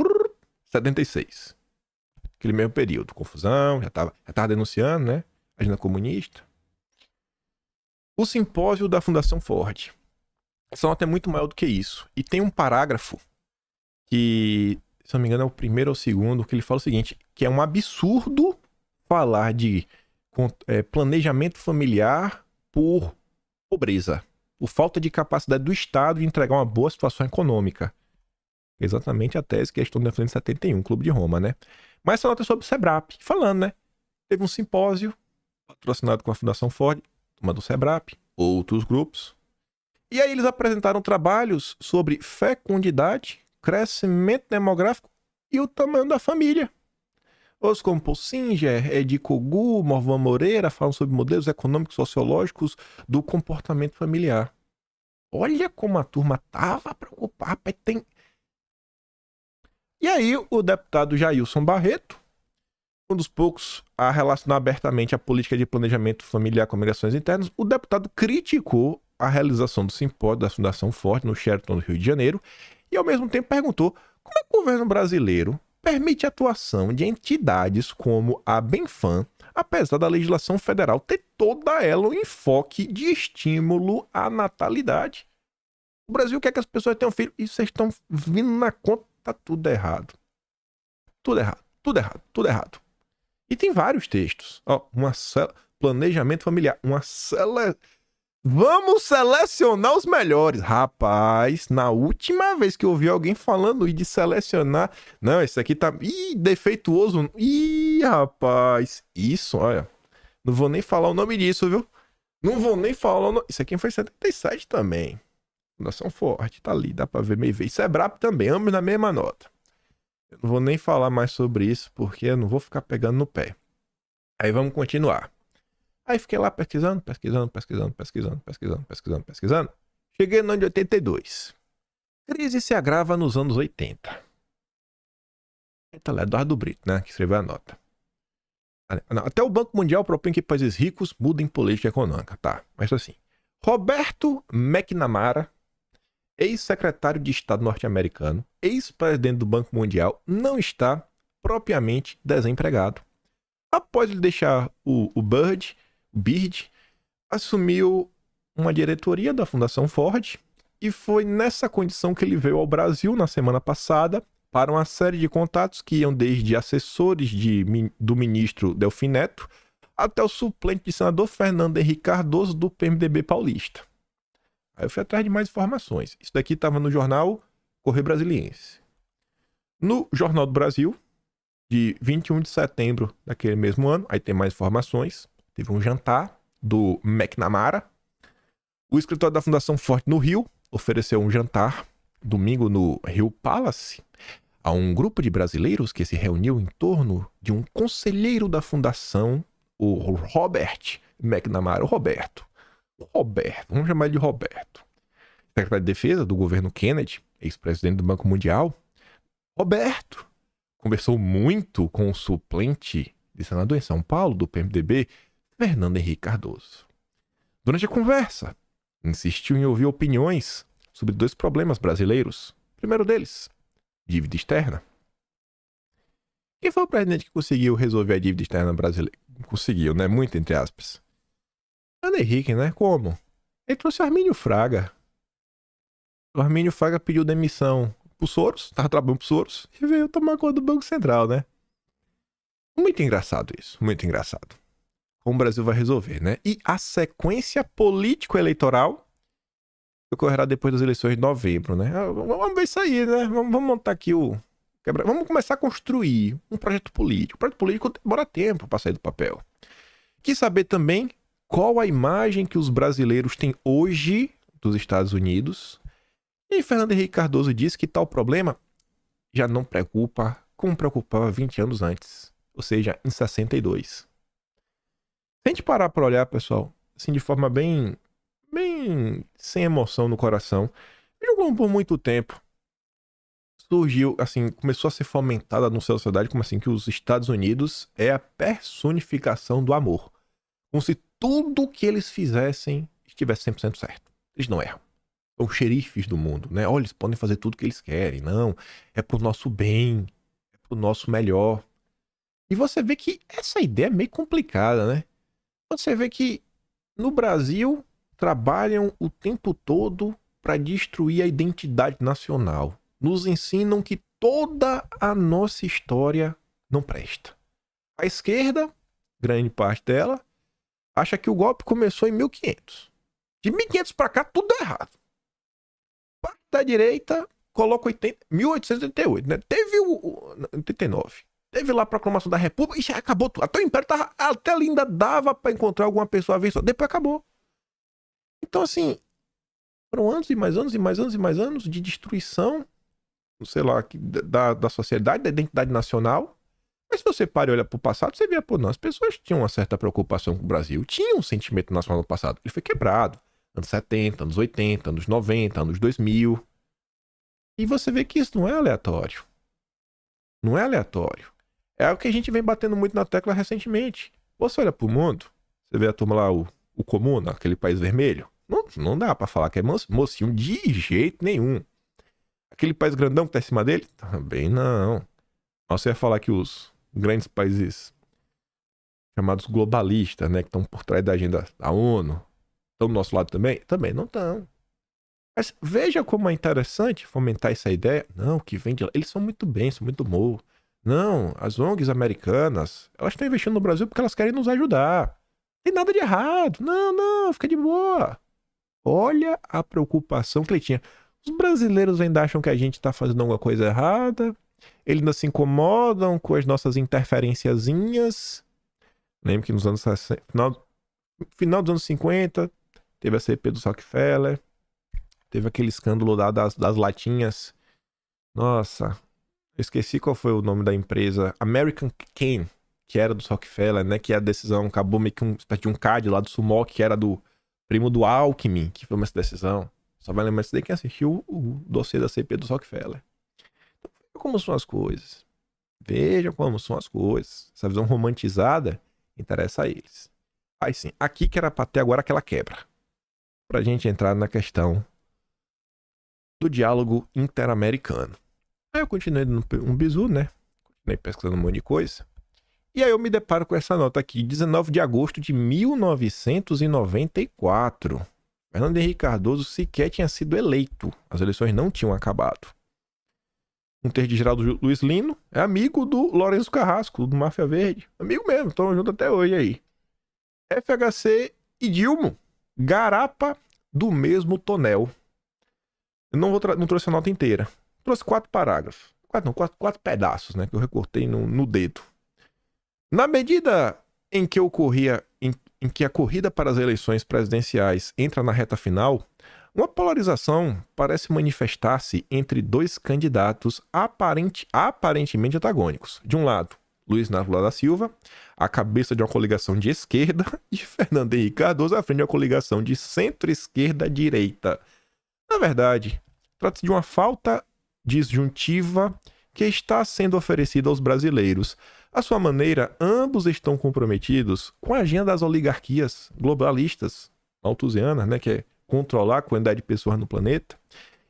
Speaker 1: 76. Aquele mesmo período. Confusão, já tava denunciando, né? Agenda comunista. O simpósio da Fundação Ford. Essa nota é muito maior do que isso. E tem um parágrafo que, se não me engano, é o primeiro ou o segundo, que ele fala o seguinte, que é um absurdo falar de planejamento familiar por pobreza, por falta de capacidade do Estado de entregar uma boa situação econômica. Exatamente a tese que eles estão defendendo em 71, Clube de Roma, né? Mas essa nota é sobre o SEBRAP, falando, né? Teve um simpósio patrocinado com a Fundação Ford, uma do SEBRAP, outros grupos. E aí eles apresentaram trabalhos sobre fecundidade, crescimento demográfico e o tamanho da família. Os como Paul Singer, Edi Kogu, Morvan Moreira falam sobre modelos econômicos sociológicos do comportamento familiar. Olha como a turma tava preocupada. E aí o deputado Jailson Barreto, um dos poucos a relacionar abertamente a política de planejamento familiar com migrações internas, o deputado criticou a realização do simpósio da Fundação Ford no Sheraton, no Rio de Janeiro, e ao mesmo tempo perguntou como é que o governo brasileiro permite a atuação de entidades como a Benfam, apesar da legislação federal ter toda ela um enfoque de estímulo à natalidade. O Brasil quer que as pessoas tenham filho e vocês estão vindo na conta, tá tudo errado. Tudo errado, tudo errado, tudo errado. E tem vários textos. Ó, planejamento familiar, vamos selecionar os melhores. Rapaz, na última vez que eu ouvi alguém falando de selecionar... Não, esse aqui tá... defeituoso. Rapaz. Isso, olha. Não vou nem falar o nome disso, viu? Não vou nem falar o nome... Isso aqui foi 77 também. Fundação Forte, tá ali, dá pra ver meio ver. Isso é brabo também, ambos na mesma nota. Eu não vou nem falar mais sobre isso, porque eu não vou ficar pegando no pé. Aí vamos continuar. Aí fiquei lá pesquisando. Cheguei no ano de 82. Crise se agrava nos anos 80. Tá lá, Eduardo Brito, né? Que escreveu a nota. Até o Banco Mundial propõe que países ricos mudem política econômica. Tá, mas assim. Roberto McNamara, ex-secretário de Estado norte-americano, ex-presidente do Banco Mundial, não está propriamente desempregado. Após ele deixar o Bird, assumiu uma diretoria da Fundação Ford e foi nessa condição que ele veio ao Brasil na semana passada para uma série de contatos que iam desde assessores do ministro Delfim Neto até o suplente de senador Fernando Henrique Cardoso do PMDB paulista. Aí eu fui atrás de mais informações. Isso daqui estava no jornal Correio Brasiliense. No Jornal do Brasil, de 21 de setembro daquele mesmo ano, aí tem mais informações. Teve um jantar do McNamara. O escritório da Fundação Ford no Rio ofereceu um jantar domingo no Rio Palace a um grupo de brasileiros que se reuniu em torno de um conselheiro da fundação, o Robert McNamara, o Roberto, vamos chamar ele de Roberto. Secretário de Defesa do governo Kennedy, ex-presidente do Banco Mundial. Roberto conversou muito com o suplente de senador em São Paulo, do PMDB, Fernando Henrique Cardoso. Durante a conversa, insistiu em ouvir opiniões sobre dois problemas brasileiros. O primeiro deles, dívida externa. Quem foi o presidente que conseguiu resolver a dívida externa brasileira? Conseguiu, né? Muito entre aspas. Fernando Henrique, né? Como? Ele trouxe o Armínio Fraga. O Armínio Fraga pediu demissão pro Soros, tava trabalhando pro Soros, e veio tomar conta do Banco Central, né? Muito engraçado isso, muito engraçado. Como o Brasil vai resolver, né? E a sequência político-eleitoral ocorrerá depois das eleições de novembro, né? Vamos ver isso aí, né? Vamos montar aqui vamos começar a construir um projeto político. O projeto político demora tempo para sair do papel. Quis saber também qual a imagem que os brasileiros têm hoje dos Estados Unidos. E Fernando Henrique Cardoso disse que tal problema já não preocupa como preocupava 20 anos antes. Ou seja, em 62. Se a gente parar para olhar, pessoal, assim, de forma bem sem emoção no coração, jogou por muito tempo. Surgiu, assim, começou a ser fomentada na sociedade como assim, que os Estados Unidos é a personificação do amor. Como se tudo que eles fizessem estivesse 100% certo. Eles não erram. São xerifes do mundo, né? Olha, eles podem fazer tudo o que eles querem. Não, é pro nosso bem, é pro nosso melhor. E você vê que essa ideia é meio complicada, né? Você vê que no Brasil trabalham o tempo todo para destruir a identidade nacional. Nos ensinam que toda a nossa história não presta. A esquerda, grande parte dela, acha que o golpe começou em 1500. De 1500 para cá, tudo deu errado. Parte da direita coloca 1888, né? Teve o 89. Teve lá a proclamação da República e já acabou tudo. Até o Império tava, até ali ainda dava para encontrar alguma pessoa a ver só. Depois acabou. Então, assim, foram anos e mais anos e mais anos e mais anos de destruição, sei lá, da sociedade, da identidade nacional. Mas se você para e olha pro passado, você vê, pô, não, as pessoas tinham uma certa preocupação com o Brasil, tinham um sentimento nacional no passado. Ele foi quebrado. Anos 70, anos 80, anos 90, anos 2000. E você vê que isso não é aleatório. Não é aleatório. É o que a gente vem batendo muito na tecla recentemente. Você olha pro mundo, você vê a turma lá, o Comuna, aquele país vermelho. Não dá pra falar que é mocinho de jeito nenhum. Aquele país grandão que tá em cima dele? Também não. Mas você ia falar que os grandes países chamados globalistas, né, que estão por trás da agenda da ONU, estão do nosso lado também? Também não estão. Mas veja como é interessante fomentar essa ideia. Não, que vem de lá. Eles são muito bem, são muito bons. Não, as ONGs americanas, elas estão investindo no Brasil porque elas querem nos ajudar. Não tem nada de errado. Não, fica de boa. Olha a preocupação que ele tinha. Os brasileiros ainda acham que a gente está fazendo alguma coisa errada. Eles ainda se incomodam com as nossas interferenciazinhas. Lembro que nos anos 60, final dos anos 50, teve a CP do Rockefeller. Teve aquele escândalo lá das latinhas. Nossa, eu esqueci qual foi o nome da empresa. American Can, que era do Rockefeller, né? Que a decisão acabou meio que uma espécie de um CAD lá do Sumok, que era do primo do Alckmin, que foi essa decisão. Só vai lembrar disso daí quem assistiu o dossiê da CP do Rockefeller. Então, veja como são as coisas. Veja como são as coisas. Essa visão romantizada interessa a eles. Aí sim, aqui que era pra ter agora aquela quebra. Pra gente entrar na questão do diálogo interamericano. Aí eu continuei dando um bizu, né? Continuei pesquisando um monte de coisa. E aí eu me deparo com essa nota aqui, 19 de agosto de 1994. Fernando Henrique Cardoso sequer tinha sido eleito. As eleições não tinham acabado. Um terço de Geraldo Luiz Lino é amigo do Lourenço Carrasco, do Máfia Verde. Amigo mesmo, estão juntos até hoje aí. FHC e Dilma, garapa do mesmo tonel. Eu não trouxe a nota inteira. Trouxe 4 parágrafos. 4 pedaços, né? Que eu recortei no dedo. Na medida em que em que a corrida para as eleições presidenciais entra na reta final, uma polarização parece manifestar-se entre dois candidatos aparentemente antagônicos. De um lado, Luiz Inácio Lula da Silva, a cabeça de uma coligação de esquerda, e Fernando Henrique Cardoso à frente de uma coligação de centro-esquerda-direita. Na verdade, trata-se de uma falta disjuntiva que está sendo oferecida aos brasileiros. À sua maneira, ambos estão comprometidos com a agenda das oligarquias globalistas, malthusianas, né, que é controlar a quantidade de pessoas no planeta,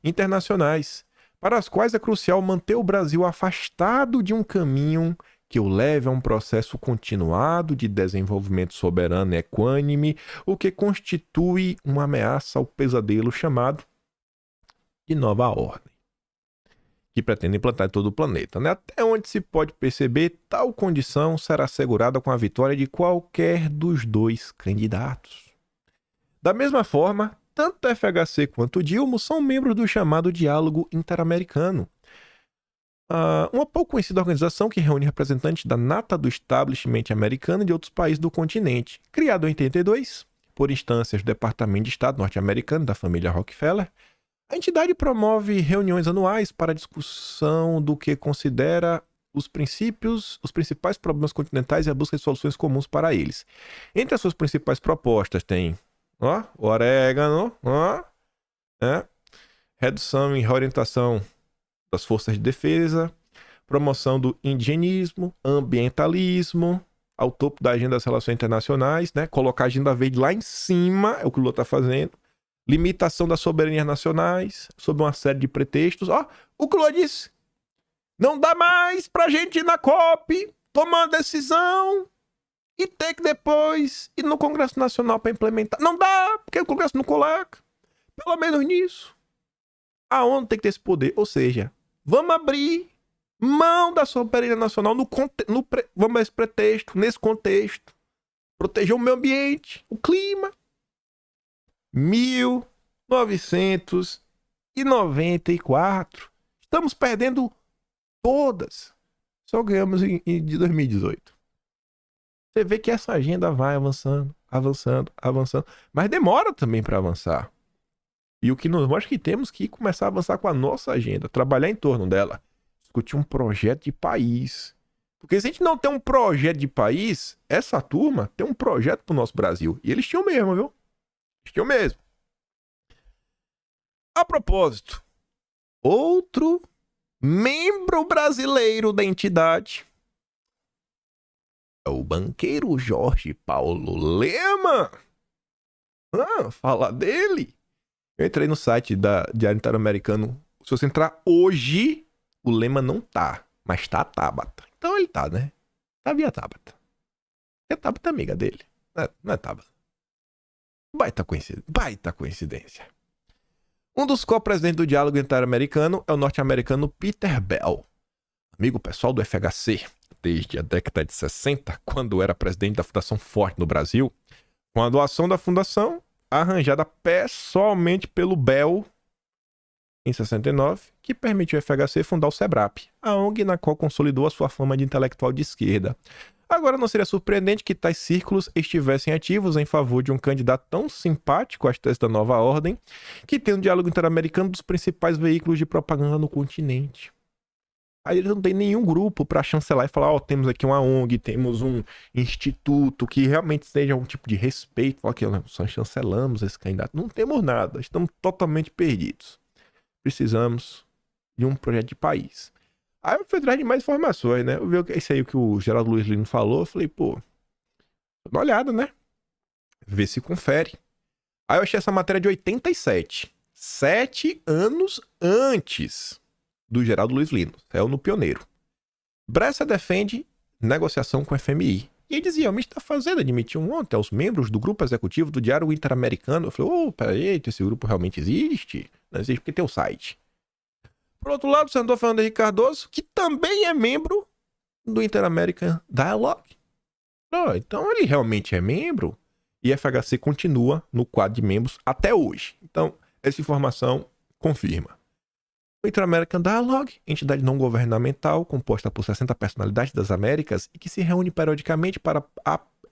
Speaker 1: internacionais, para as quais é crucial manter o Brasil afastado de um caminho que o leve a um processo continuado de desenvolvimento soberano e equânime, o que constitui uma ameaça ao pesadelo chamado de nova ordem, que pretende implantar em todo o planeta. Né? Até onde se pode perceber, tal condição será assegurada com a vitória de qualquer dos dois candidatos. Da mesma forma, tanto a FHC quanto o Dilma são membros do chamado Diálogo Interamericano, uma pouco conhecida organização que reúne representantes da nata do establishment americano e de outros países do continente. Criado em 82, por instâncias do Departamento de Estado norte-americano da família Rockefeller, a entidade promove reuniões anuais para discussão do que considera os principais problemas continentais e a busca de soluções comuns para eles. Entre as suas principais propostas tem o orégano, redução e reorientação das forças de defesa, promoção do indigenismo, ambientalismo, ao topo da agenda das relações internacionais, né? Colocar a agenda verde lá em cima, é o que o Lula está fazendo. Limitação das soberanias nacionais, sob uma série de pretextos. Ó, o que o Lula disse. Não dá mais pra gente ir na COP, tomar uma decisão e ter que depois ir no Congresso Nacional para implementar. Não dá, porque o Congresso não coloca. Pelo menos nisso. A ONU tem que ter esse poder. Ou seja, vamos abrir mão da soberania nacional vamos a esse pretexto, nesse contexto. Proteger o meio ambiente, o clima. 1994. Estamos perdendo todas. Só ganhamos de 2018. Você vê que essa agenda vai avançando, avançando, avançando. Mas demora também para avançar. E o que nos mostra que temos que começar a avançar com a nossa agenda, trabalhar em torno dela, discutir um projeto de país. Porque se a gente não tem um projeto de país, essa turma tem um projeto pro nosso Brasil. E eles tinham mesmo, viu? Eles tinham mesmo. A propósito, outro membro brasileiro da entidade é o banqueiro Jorge Paulo Lemann. Fala dele. Eu entrei no site da Diário Interamericano. Se você entrar hoje, o Lemann não tá, mas tá a Tabata. Então ele tá, né? Tá via Tabata. E a Tabata é amiga dele. Não é Tabata. Baita coincidência. Um dos co-presidentes do Diálogo Interamericano é o norte-americano Peter Bell, amigo pessoal do FHC, desde a década de 60, quando era presidente da Fundação Forte no Brasil, com a doação da fundação arranjada pessoalmente pelo Bell em 69, que permitiu ao FHC fundar o SEBRAP, a ONG na qual consolidou a sua fama de intelectual de esquerda. Agora, não seria surpreendente que tais círculos estivessem ativos em favor de um candidato tão simpático às teses da nova ordem, que tem um diálogo interamericano dos principais veículos de propaganda no continente. Aí eles não tem nenhum grupo para chancelar e falar, temos aqui uma ONG, temos um instituto que realmente seja um tipo de respeito. Fala que nós chancelamos esse candidato. Não temos nada, estamos totalmente perdidos. Precisamos de um projeto de país. Aí eu fui atrás de mais informações, né? Eu vi isso aí que o Geraldo Luiz Lino falou. Eu falei, dá uma olhada, né? Vê se confere. Aí eu achei essa matéria de 87. 7 anos antes do Geraldo Luiz Lino. Saiu no Pioneiro. Bressa defende negociação com o FMI. E ele dizia, o ministro da Fazenda admitiu ontem aos membros do grupo executivo do Diário Interamericano. Eu falei, peraí, esse grupo realmente existe? Não existe porque tem o site. Por outro lado, o senador Fernando Henrique Cardoso, que também é membro do Inter-American Dialogue. Então ele realmente é membro e a FHC continua no quadro de membros até hoje. Então, essa informação confirma. O Inter-American Dialogue, entidade não governamental composta por 60 personalidades das Américas e que se reúne periodicamente para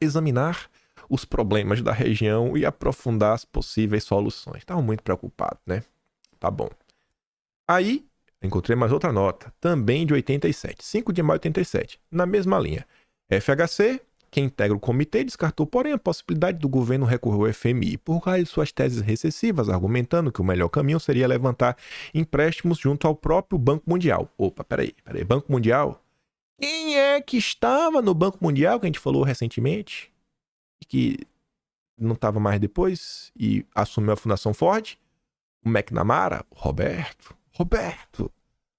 Speaker 1: examinar os problemas da região e aprofundar as possíveis soluções. Estavam muito preocupados, né? Tá bom. Aí, encontrei mais outra nota, também de 87, 5 de maio de 87, na mesma linha. FHC, que integra o comitê, descartou, porém, a possibilidade do governo recorrer ao FMI por causa de suas teses recessivas, argumentando que o melhor caminho seria levantar empréstimos junto ao próprio Banco Mundial. Peraí, Banco Mundial? Quem é que estava no Banco Mundial, que a gente falou recentemente, e que não estava mais depois, e assumiu a Fundação Ford? O McNamara? O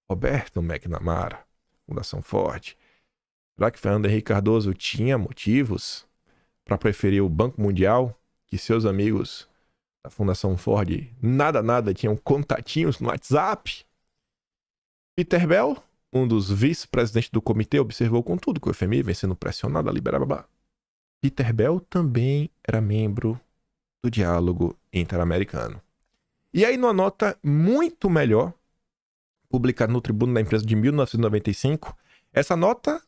Speaker 1: Roberto McNamara, Fundação Ford. Será que Fernando Henrique Cardoso tinha motivos para preferir o Banco Mundial, que seus amigos da Fundação Ford nada tinham contatinhos no WhatsApp? Peter Bell, um dos vice-presidentes do comitê, observou contudo que o FMI vem sendo pressionado a liberar Peter Bell também era membro do Diálogo Interamericano. E aí, numa nota muito melhor, publicada no Tribuno da Imprensa de 1995, essa nota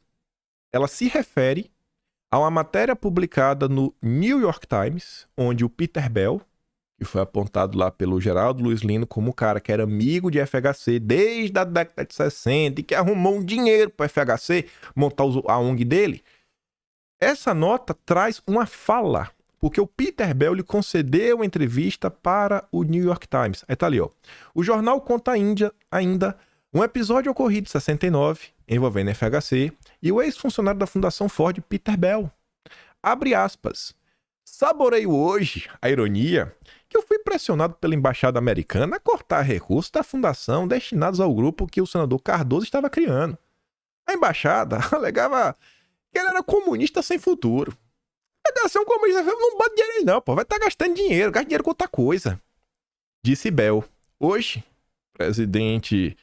Speaker 1: ela se refere a uma matéria publicada no New York Times, onde o Peter Bell, que foi apontado lá pelo Geraldo Luiz Lino como um cara que era amigo de FHC desde a década de 60 e que arrumou um dinheiro para o FHC montar a ONG dele, essa nota traz uma fala, porque o Peter Bell lhe concedeu uma entrevista para o New York Times. Aí tá ali, ó. O jornal conta ainda um episódio ocorrido em 69, envolvendo FHC e o ex-funcionário da Fundação Ford, Peter Bell. Abre aspas. Saboreio hoje a ironia que eu fui pressionado pela embaixada americana a cortar recursos da fundação destinados ao grupo que o senador Cardoso estava criando. A embaixada alegava que ele era comunista sem futuro. Vai ser um comunista, não bota dinheiro aí não, pô. Vai estar gastando dinheiro, gasta dinheiro com outra coisa. Disse Bell. Hoje, presidente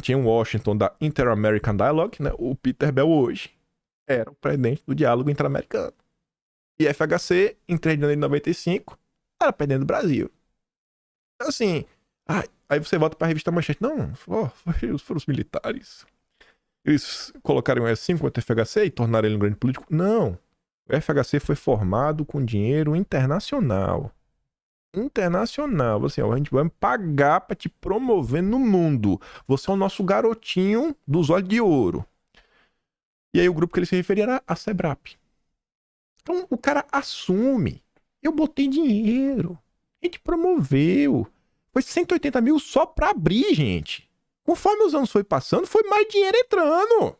Speaker 1: em Washington da Inter-American Dialogue, né? O Peter Bell hoje era o presidente do diálogo interamericano. E FHC, em 3 de janeiro de 95, era presidente do Brasil. Assim, aí você volta pra revista Manchete. Não, foram os militares. Eles colocaram o S5 contra o FHC e tornaram ele um grande político? Não. O FHC foi formado com dinheiro internacional. Internacional. Assim, ó, a gente vai pagar pra te promover no mundo. Você é o nosso garotinho dos olhos de ouro. E aí o grupo que ele se referia era a SEBRAP. Então o cara assume. Eu botei dinheiro. A gente promoveu. Foi 180 mil só pra abrir, gente. Conforme os anos foi passando, foi mais dinheiro entrando.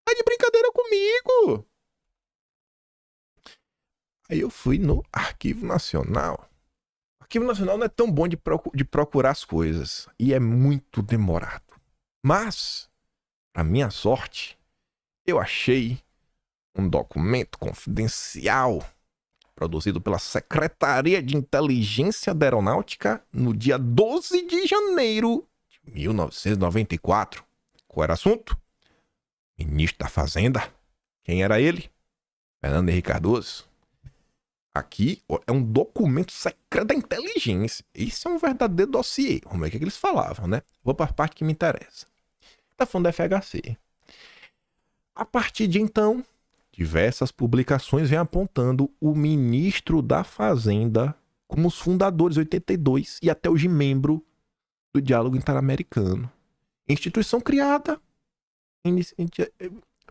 Speaker 1: Tá de brincadeira comigo. Aí eu fui no Arquivo Nacional. O Arquivo Nacional não é tão bom de procurar as coisas. E é muito demorado. Mas, pra minha sorte, eu achei um documento confidencial produzido pela Secretaria de Inteligência da Aeronáutica no dia 12 de janeiro de 1994. Qual era o assunto? Ministro da Fazenda. Quem era ele? Fernando Henrique Cardoso. Aqui é um documento secreto da inteligência. Isso é um verdadeiro dossiê. Vamos ver o que eles falavam, né? Vou para a parte que me interessa. Tá falando da FHC. A partir de então, diversas publicações vêm apontando o ministro da Fazenda como os fundadores, 82, e até hoje membro do Diálogo Interamericano. Instituição criada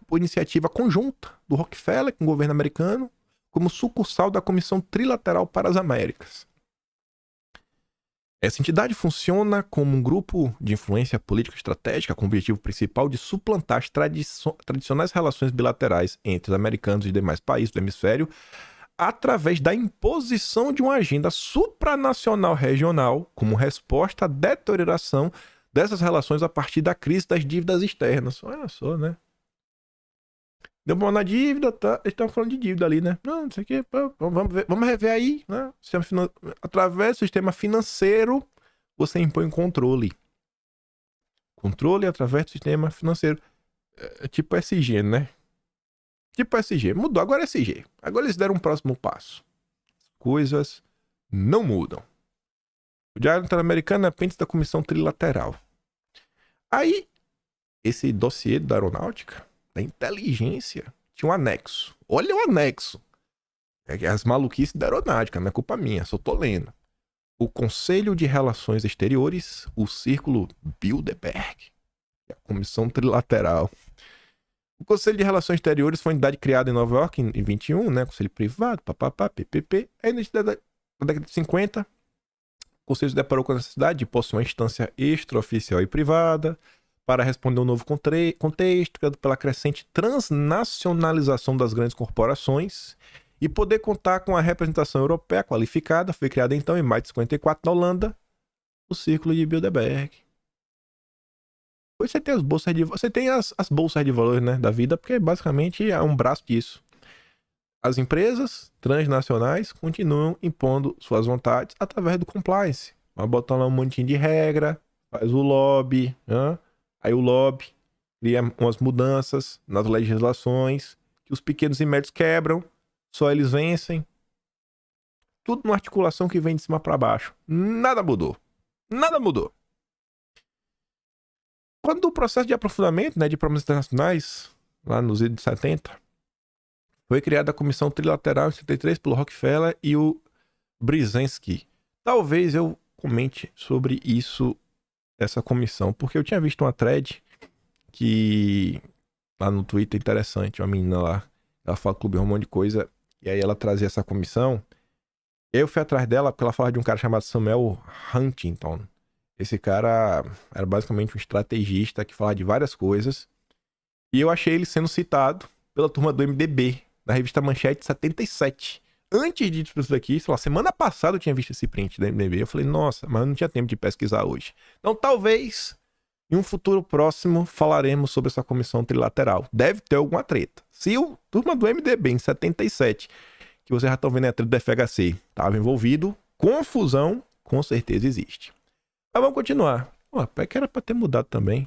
Speaker 1: por iniciativa conjunta do Rockefeller com o governo americano, como sucursal da Comissão Trilateral para as Américas. Essa entidade funciona como um grupo de influência política estratégica com o objetivo principal de suplantar as tradicionais relações bilaterais entre os americanos e demais países do hemisfério através da imposição de uma agenda supranacional regional como resposta à deterioração dessas relações a partir da crise das dívidas externas. Olha só, né? Deu uma na dívida, tá? Eles estão falando de dívida ali, né? Não sei o que, vamos rever aí, né? Através do sistema financeiro, você impõe controle. Controle através do sistema financeiro. É tipo SG, né? Tipo SG. Mudou, agora é SG. Agora eles deram um próximo passo. Coisas não mudam. O Diálogo Interamericano é apêndice da Comissão Trilateral. Aí, esse dossiê da aeronáutica, da inteligência, tinha um anexo. Olha o anexo. É as maluquices da aeronáutica, não é culpa minha, só tô lendo. O Conselho de Relações Exteriores, o Círculo Bilderberg, a Comissão Trilateral. O Conselho de Relações Exteriores foi uma entidade criada em Nova York em 21, né? Conselho privado, papapá, PPP. Aí na década de 50, o Conselho se deparou com a necessidade de possuir uma instância extraoficial e privada para responder ao novo contexto criado pela crescente transnacionalização das grandes corporações e poder contar com a representação europeia qualificada. Foi criada então em maio de 54 na Holanda, o Círculo de Bilderberg. Depois você tem as bolsas de você tem as bolsas de valores, né, da vida, porque basicamente é um braço disso. As empresas transnacionais continuam impondo suas vontades através do compliance. Vai botar lá um montinho de regra, faz o lobby, né? Aí o lobby cria umas mudanças nas legislações que os pequenos e médios quebram, só eles vencem. Tudo numa articulação que vem de cima para baixo. Nada mudou. Nada mudou. Quando o processo de aprofundamento, né, de promessas internacionais, lá nos anos 70, foi criada a Comissão Trilateral em 73 pelo Rockefeller e o Brzezinski. Talvez eu comente sobre isso, essa comissão, porque eu tinha visto uma thread que lá no Twitter, interessante, uma menina lá, ela fala Clube um monte de coisa, e aí ela trazia essa comissão. Eu fui atrás dela porque ela fala de um cara chamado Samuel Huntington. Esse cara era basicamente um estrategista que falava de várias coisas. E eu achei ele sendo citado pela turma do MDB, na revista Manchete 77. Antes de tudo isso daqui, sei lá, semana passada eu tinha visto esse print da MDB. Eu falei, nossa, mas eu não tinha tempo de pesquisar hoje. Então, talvez, em um futuro próximo, falaremos sobre essa comissão trilateral. Deve ter alguma treta. Se o turma do MDB, em 77, que vocês já estão vendo a treta do FHC, estava envolvido, confusão, com certeza existe. Mas vamos continuar. Pô, até que era pra ter mudado também.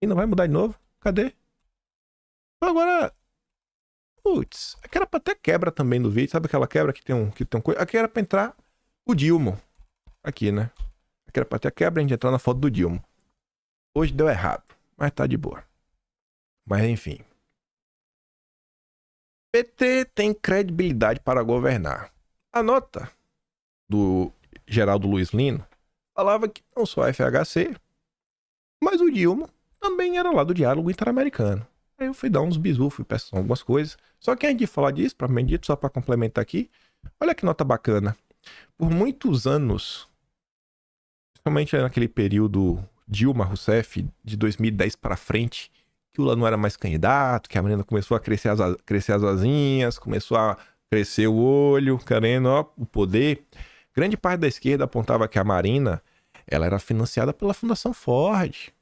Speaker 1: E não vai mudar de novo? Cadê? Agora... Putz, aqui era pra ter quebra também no vídeo. Sabe aquela quebra que tem um coisa? Aqui era pra entrar o Dilma. Aqui, né? Aqui era pra ter quebra e a gente entrar na foto do Dilma. Hoje deu errado, mas tá de boa. Mas enfim. PT tem credibilidade para governar. A nota do Geraldo Luiz Lino falava que não só a FHC, mas o Dilma também era lá do diálogo interamericano. Aí eu fui dar uns bisu, fui pesquisar algumas coisas. Só que antes de falar disso, propriamente dito, só para complementar aqui, olha que nota bacana. Por muitos anos, principalmente naquele período Dilma Rousseff, de 2010 para frente, que o Lula não era mais candidato, que a menina começou a crescer as asinhas, começou a crescer o olho, querendo o poder. Grande parte da esquerda apontava que a Marina ela era financiada pela Fundação Ford.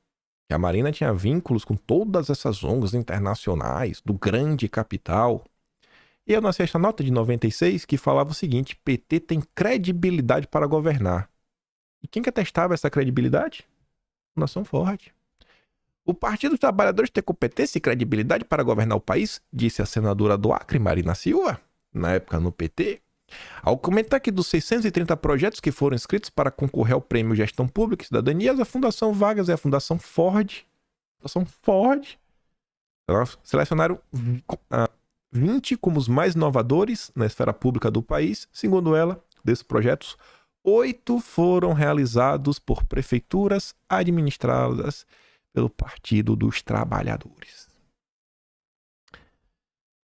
Speaker 1: Que a Marina tinha vínculos com todas essas ONGs internacionais, do grande capital. E eu nasci esta nota de 96 que falava o seguinte: PT tem credibilidade para governar. E quem que atestava essa credibilidade? Fundação Ford. O Partido dos Trabalhadores tem competência e credibilidade para governar o país, disse a senadora do Acre, Marina Silva, na época no PT. Ao comentar que dos 630 projetos que foram inscritos para concorrer ao Prêmio Gestão Pública e Cidadania, a Fundação Vargas e a Fundação Ford selecionaram 20 como os mais inovadores na esfera pública do país. Segundo ela, desses projetos, 8 foram realizados por prefeituras administradas pelo Partido dos Trabalhadores.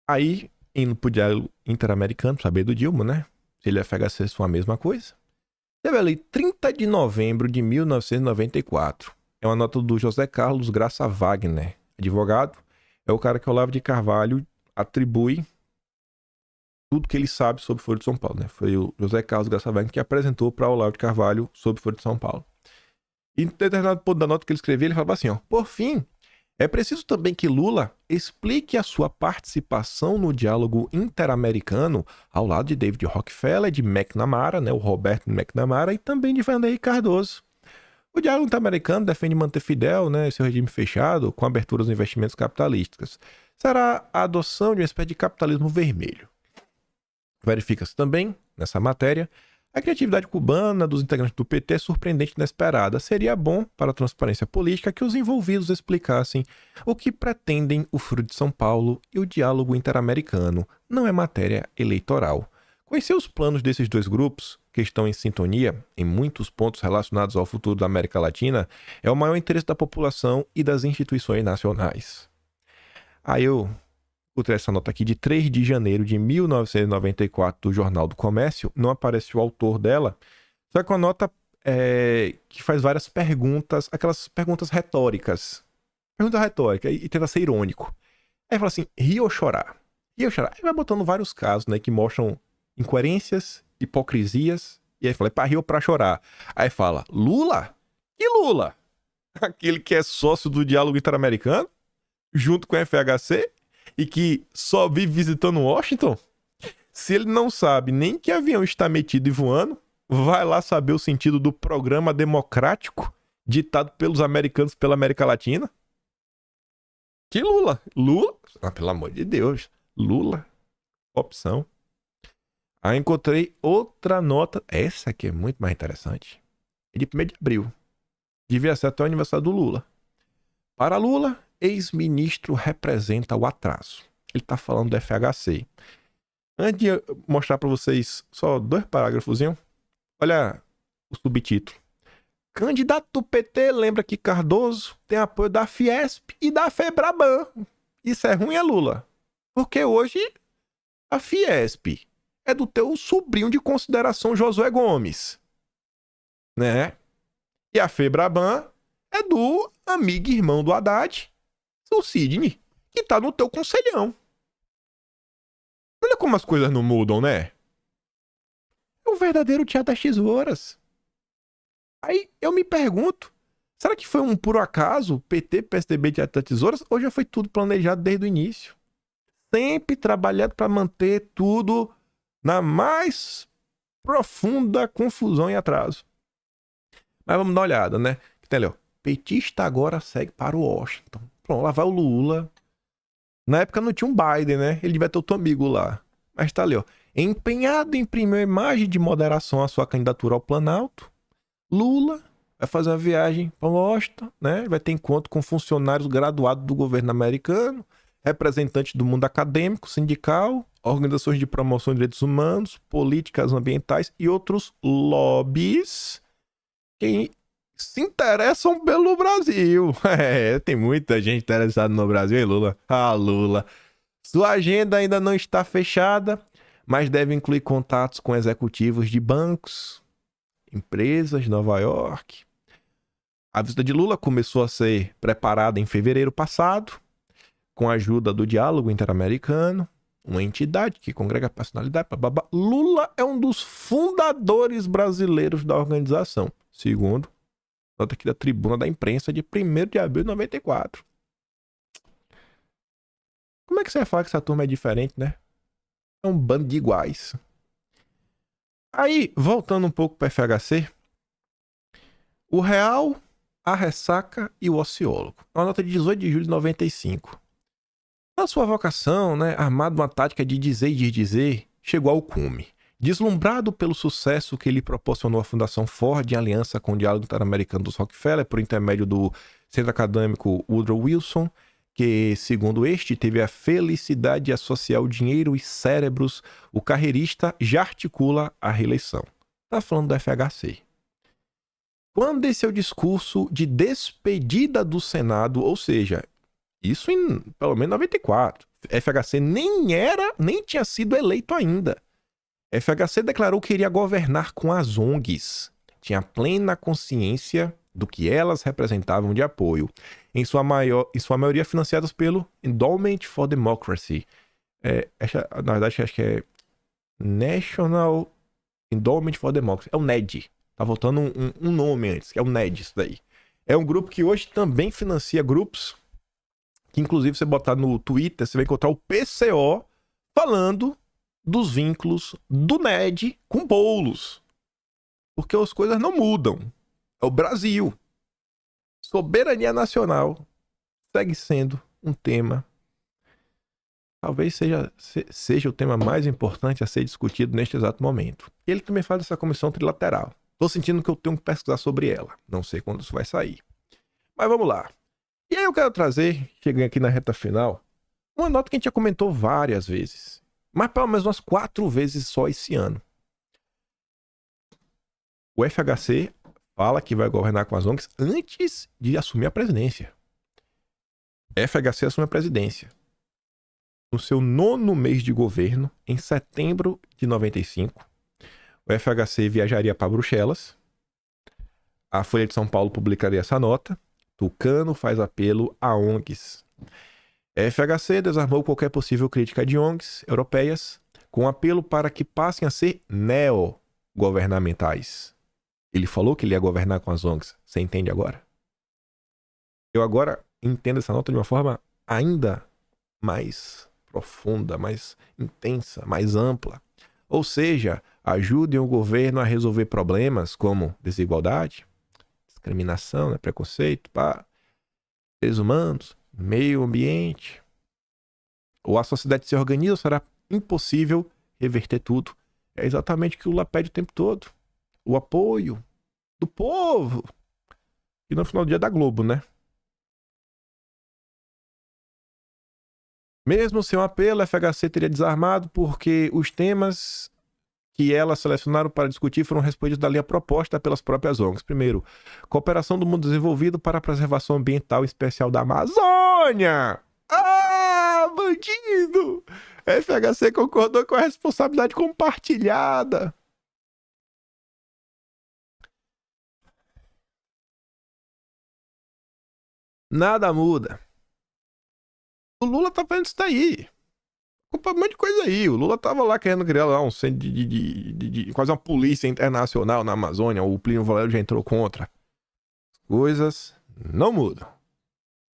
Speaker 1: Aí, indo pro diálogo interamericano, saber do Dilma, né? Se ele e a FHC são a mesma coisa. Teve ali 30 de novembro de 1994. É uma nota do José Carlos Graça Wagner, advogado. É o cara que o Olavo de Carvalho atribui tudo que ele sabe sobre o Foro de São Paulo, né? Foi o José Carlos Graça Wagner que apresentou para o Olavo de Carvalho sobre o Foro de São Paulo. E em determinado ponto da nota que ele escrevia, ele falava assim, ó: por fim, é preciso também que Lula explique a sua participação no diálogo interamericano ao lado de David Rockefeller, de McNamara, né, o Roberto McNamara, e também de Vanderlei Cardoso. O diálogo interamericano defende manter Fidel, né, seu regime fechado, com abertura aos investimentos capitalistas. Será a adoção de uma espécie de capitalismo vermelho. Verifica-se também, nessa matéria, a criatividade cubana dos integrantes do PT é surpreendente e inesperada. Seria bom para a transparência política que os envolvidos explicassem o que pretendem o Foro de São Paulo e o diálogo interamericano. Não é matéria eleitoral. Conhecer os planos desses dois grupos, que estão em sintonia em muitos pontos relacionados ao futuro da América Latina, é o maior interesse da população e das instituições nacionais. Aí eu botei essa nota aqui de 3 de janeiro de 1994 do Jornal do Comércio. Não aparece o autor dela, só que uma nota que faz várias perguntas, aquelas perguntas retóricas. Pergunta retórica e tenta ser irônico. Aí fala assim, rir ou chorar? Rir ou chorar? Aí vai botando vários casos, né, que mostram incoerências, hipocrisias. E aí fala, é pra rir ou pra chorar? Aí fala, Lula? Que Lula? Aquele que é sócio do diálogo interamericano, junto com a FHC, e que só vive visitando Washington? Se ele não sabe nem que avião está metido e voando, vai lá saber o sentido do programa democrático ditado pelos americanos pela América Latina? Que Lula? Lula? Ah, pelo amor de Deus. Lula? Opção. Aí encontrei outra nota. Essa aqui é muito mais interessante. É de 1º de abril. Devia ser até o aniversário do Lula. Para Lula, ex-ministro representa o atraso. Ele está falando do FHC. Antes de eu mostrar para vocês só 2 parágrafozinhos, olha o subtítulo. Candidato do PT lembra que Cardoso tem apoio da Fiesp e da Febraban. Isso é ruim, é Lula? Porque hoje a Fiesp é do teu sobrinho de consideração Josué Gomes, né? E a Febraban é do amigo e irmão do Haddad, o Sidney, que tá no teu conselhão. Olha como as coisas não mudam, né? É o verdadeiro teatro das tesouras. Aí eu me pergunto, será que foi um puro acaso, PT, PSDB, teatro das tesouras, ou já foi tudo planejado desde o início? Sempre trabalhado para manter tudo na mais profunda confusão e atraso. Mas vamos dar uma olhada, né? Entendeu? Petista agora segue para o Washington. Pronto, lá vai o Lula. Na época não tinha um Biden, né? Ele devia ter outro amigo lá. Mas tá ali, ó. Empenhado em imprimir imagem de moderação à sua candidatura ao Planalto, Lula vai fazer uma viagem para Washington, né? Vai ter encontro com funcionários graduados do governo americano, representantes do mundo acadêmico, sindical, organizações de promoção de direitos humanos, políticas ambientais e outros lobbies que se interessam pelo Brasil. É, tem muita gente interessada no Brasil, hein, Lula? Ah, Lula. Sua agenda ainda não está fechada, mas deve incluir contatos com executivos de bancos, empresas de Nova York. A visita de Lula começou a ser preparada em fevereiro passado, com a ajuda do Diálogo Interamericano, uma entidade que congrega personalidade. Bababá. Lula é um dos fundadores brasileiros da organização, segundo nota aqui da Tribuna da Imprensa de 1º de abril de 94. Como é que você vai falar que essa turma é diferente, né? É um bando de iguais. Aí, voltando um pouco para o FHC, o real, a ressaca e o ociólogo. Uma nota de 18 de julho de 95. Na sua vocação, né, armado uma tática de dizer e desdizer, chegou ao cume. Deslumbrado pelo sucesso que lhe proporcionou a Fundação Ford em aliança com o Diálogo Interamericano dos Rockefeller, por intermédio do centro acadêmico Woodrow Wilson, que, segundo este, teve a felicidade de associar o dinheiro e cérebros, o carreirista já articula a reeleição. Está falando do FHC. Quando esse é o discurso de despedida do Senado, ou seja, isso em pelo menos 94, FHC nem tinha sido eleito ainda. FHC declarou que iria governar com as ONGs. Tinha plena consciência do que elas representavam de apoio, em sua maioria financiadas pelo Endowment for Democracy. Na verdade, acho que é National Endowment for Democracy. É o NED. Tá faltando um nome antes, que é o NED, isso daí. É um grupo que hoje também financia grupos, que inclusive você botar no Twitter, você vai encontrar o PCO falando dos vínculos do NED com Boulos. Porque as coisas não mudam. É o Brasil. Soberania nacional segue sendo um tema. Talvez seja o tema mais importante a ser discutido neste exato momento. E ele também faz essa comissão trilateral. Tô sentindo que eu tenho que pesquisar sobre ela. Não sei quando isso vai sair. Mas vamos lá. E aí eu quero trazer, cheguei aqui na reta final, uma nota que a gente já comentou várias vezes. Mas pelo menos umas 4 vezes só esse ano. O FHC fala que vai governar com as ONGs antes de assumir a presidência. FHC assume a presidência. No seu 9º mês de governo, em setembro de 95, o FHC viajaria para Bruxelas. A Folha de São Paulo publicaria essa nota. Tucano faz apelo a ONGs. A FHC desarmou qualquer possível crítica de ONGs europeias, com apelo para que passem a ser neo-governamentais. Ele falou que ele ia governar com as ONGs. Você entende agora? Eu agora entendo essa nota de uma forma ainda mais profunda, mais intensa, mais ampla. Ou seja, ajudem o governo a resolver problemas como desigualdade, discriminação, né, preconceito, seres humanos, meio ambiente. Ou a sociedade se organiza, será impossível reverter tudo. É exatamente o que o Lula pede o tempo todo. O apoio do povo. E no final do dia é da Globo, né? Mesmo sem um apelo, a FHC teria desarmado porque os temas que elas selecionaram para discutir foram respondidos da linha proposta pelas próprias ONGs. Primeiro, cooperação do mundo desenvolvido para a preservação ambiental especial da Amazônia. Ah, bandido! A FHC concordou com a responsabilidade compartilhada. Nada muda. O Lula tá fazendo isso daí. Culpa um monte de coisa aí. O Lula tava lá querendo criar lá um centro de quase uma polícia internacional na Amazônia. O Plínio Valério já entrou contra. Coisas não mudam.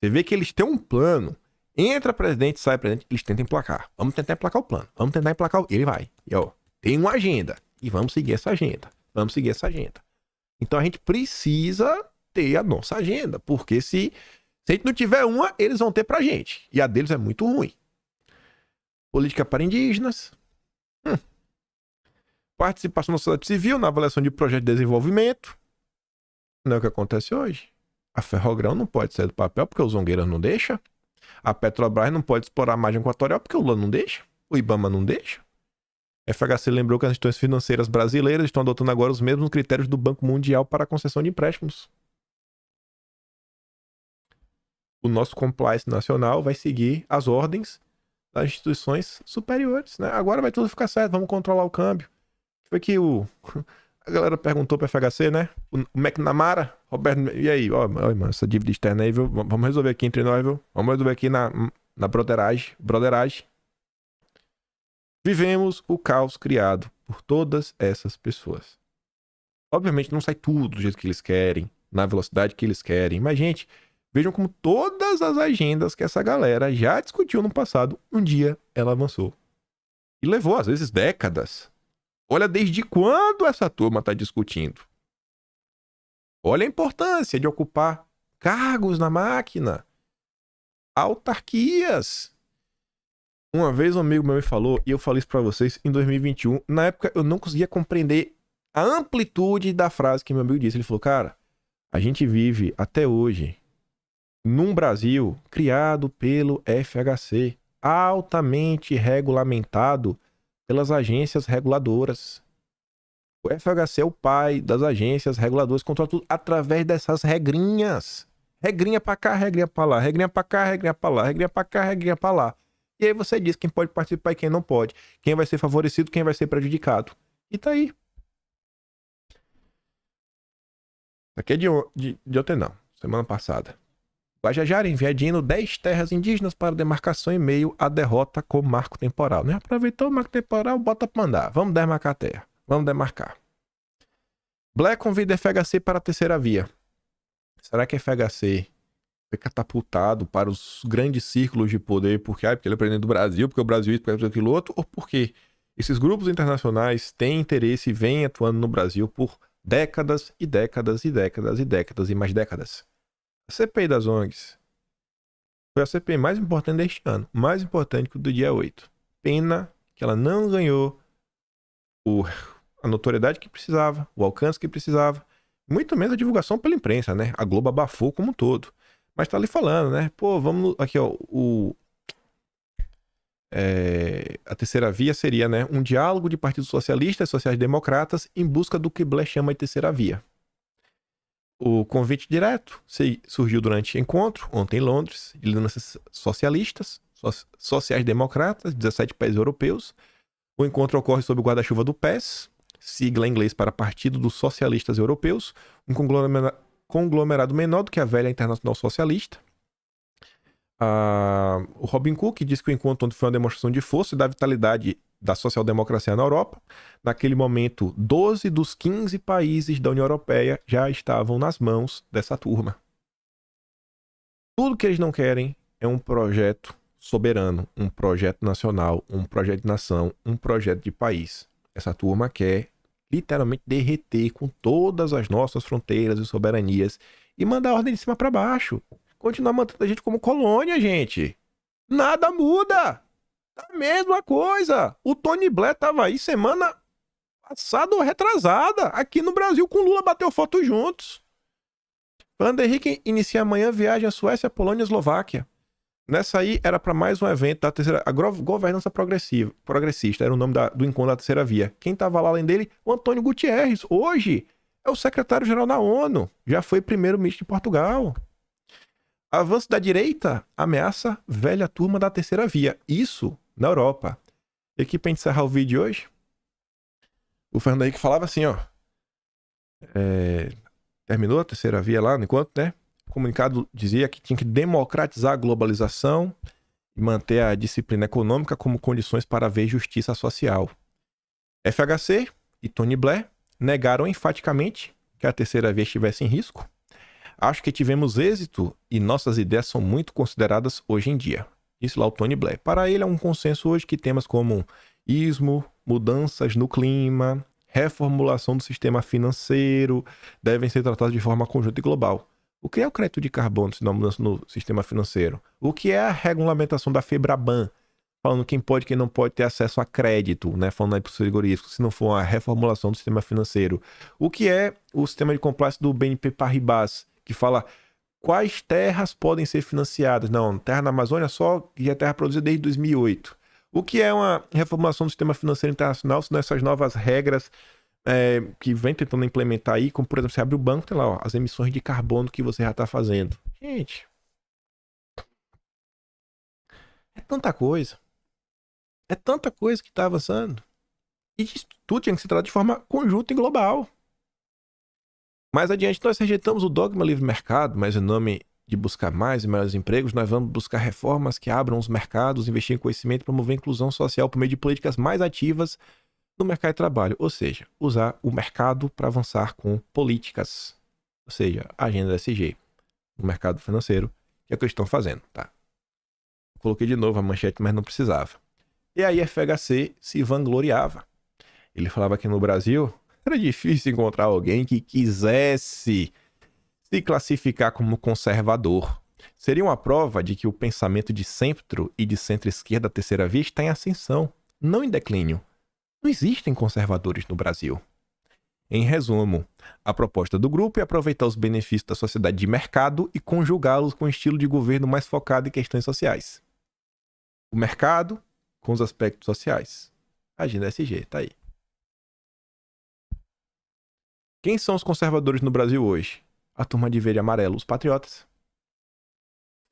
Speaker 1: Você vê que eles têm um plano. Entra presidente, sai presidente, eles tentam emplacar. Vamos tentar emplacar o plano. Vamos tentar emplacar o... Ele vai. E ó, tem uma agenda. E vamos seguir essa agenda. Vamos seguir essa agenda. Então a gente precisa ter a nossa agenda. Porque se a gente não tiver uma, eles vão ter pra gente. E a deles é muito ruim. Política para indígenas. Participação da sociedade civil na avaliação de projetos de desenvolvimento. Não é o que acontece hoje. A Ferrogrão não pode sair do papel porque o Zongueira não deixa. A Petrobras não pode explorar a margem equatorial porque o Lula não deixa. O Ibama não deixa. A FHC lembrou que as instituições financeiras brasileiras estão adotando agora os mesmos critérios do Banco Mundial para a concessão de empréstimos. O nosso compliance nacional vai seguir as ordens das instituições superiores, né? Agora vai tudo ficar certo, vamos controlar o câmbio. Foi que a galera perguntou pra FHC, né? O McNamara, Roberto, e aí? Ó, mano, essa dívida externa aí, viu? Vamos resolver aqui entre nós, viu? Vamos resolver aqui na broderagem. Vivemos o caos criado por todas essas pessoas. Obviamente não sai tudo do jeito que eles querem, na velocidade que eles querem, mas, gente, vejam como todas as agendas que essa galera já discutiu no passado, um dia ela avançou. E levou, às vezes, décadas. Olha desde quando essa turma está discutindo. Olha a importância de ocupar cargos na máquina. Autarquias. Uma vez um amigo meu me falou, e eu falei isso para vocês em 2021. Na época eu não conseguia compreender a amplitude da frase que meu amigo disse. Ele falou, cara, a gente vive até hoje num Brasil criado pelo FHC, altamente regulamentado pelas agências reguladoras. O FHC é o pai das agências reguladoras, controla tudo através dessas regrinhas. Regrinha pra cá, regrinha pra lá, regrinha pra cá, regrinha pra lá, regrinha pra cá, regrinha pra lá. E aí você diz quem pode participar e quem não pode. Quem vai ser favorecido, quem vai ser prejudicado. E tá aí. Isso aqui é de ontem não, semana passada. Guajajara invadindo 10 terras indígenas para demarcação em meio à derrota com marco temporal. Né? Aproveitou o marco temporal, bota pra andar. Vamos demarcar a terra. Vamos demarcar. Black convida FHC para a terceira via. Será que a FHC foi catapultado para os grandes círculos de poder porque ele é presidente do Brasil, porque o Brasil isso, porque aquilo outro, ou porque esses grupos internacionais têm interesse e vêm atuando no Brasil por décadas e décadas e décadas e décadas e mais décadas? A CPI das ONGs foi a CPI mais importante deste ano, mais importante que o do dia 8. Pena que ela não ganhou a notoriedade que precisava, o alcance que precisava, muito menos a divulgação pela imprensa, né? A Globo abafou como um todo. Mas tá ali falando, né? Pô, vamos... Aqui, ó, a terceira via seria, né, um diálogo de partidos socialistas e sociais-democratas em busca do que Blair chama de terceira via. O convite direto surgiu durante encontro, ontem em Londres, de lideranças socialistas, sociais-democratas, 17 países europeus. O encontro ocorre sob o guarda-chuva do PES, sigla em inglês para Partido dos Socialistas Europeus, um conglomerado menor do que a velha Internacional Socialista. O Robin Cook disse que o encontro foi uma demonstração de força e da vitalidade da social-democracia na Europa. Naquele momento, 12 dos 15 países da União Europeia já estavam nas mãos dessa turma. Tudo que eles não querem é um projeto soberano, um projeto nacional, um projeto de nação, um projeto de país. Essa turma quer literalmente derreter com todas as nossas fronteiras e soberanias e mandar a ordem de cima para baixo. Continuar mantendo a gente como colônia, gente. Nada muda. A mesma coisa. O Tony Blair tava aí semana passada ou retrasada. Aqui no Brasil com Lula bateu foto juntos. Fernando Henrique inicia amanhã viagem à Suécia, Polônia e Eslováquia. Nessa aí era para mais um evento da terceira... A governança progressista era o nome do encontro da terceira via. Quem tava lá além dele? O Antônio Guterres. Hoje é o secretário-geral da ONU. Já foi primeiro-ministro de Portugal. Avanço da direita ameaça velha turma da terceira via. Isso na Europa. E aqui para encerrar o vídeo hoje, o Fernando Henrique falava assim, ó. Terminou a terceira via lá, no encontro, né? comunicado dizia que tinha que democratizar a globalização e manter a disciplina econômica como condições para haver justiça social. FHC e Tony Blair negaram enfaticamente que a terceira via estivesse em risco. Acho que tivemos êxito e nossas ideias são muito consideradas hoje em dia. Disse lá o Tony Blair. Para ele é um consenso hoje que temas como ismo, mudanças no clima, reformulação do sistema financeiro devem ser tratados de forma conjunta e global. O que é o crédito de carbono se não mudança no sistema financeiro? O que é a regulamentação da FEBRABAN? Falando quem pode e quem não pode ter acesso a crédito, né? Falando aí para os frigoríficos, se não for a reformulação do sistema financeiro. O que é o sistema de compliance do BNP Paribas, que fala quais terras podem ser financiadas? Não, terra na Amazônia só, que é terra produzida desde 2008. O que é uma reformulação do sistema financeiro internacional, se não essas novas regras que vem tentando implementar aí, como por exemplo, você abre o banco, tem lá ó, as emissões de carbono que você já está fazendo. Gente, é tanta coisa. É tanta coisa que está avançando. E isso tudo tinha que ser tratado de forma conjunta e global. Mais adiante, nós rejeitamos o dogma livre mercado, mas em nome de buscar mais e melhores empregos, nós vamos buscar reformas que abram os mercados, investir em conhecimento e promover a inclusão social por meio de políticas mais ativas no mercado de trabalho. Ou seja, usar o mercado para avançar com políticas. Ou seja, a agenda SG no mercado financeiro, que é o que eles estão fazendo, tá? Coloquei de novo a manchete, mas não precisava. E aí a FHC se vangloriava. Ele falava que no Brasil era difícil encontrar alguém que quisesse se classificar como conservador. Seria uma prova de que o pensamento de centro e de centro-esquerda terceira via está em ascensão, não em declínio. Não existem conservadores no Brasil. Em resumo, a proposta do grupo é aproveitar os benefícios da sociedade de mercado e conjugá-los com um estilo de governo mais focado em questões sociais. O mercado com os aspectos sociais. Agenda SG, tá aí. Quem são os conservadores no Brasil hoje? A turma de verde e amarelo, os patriotas.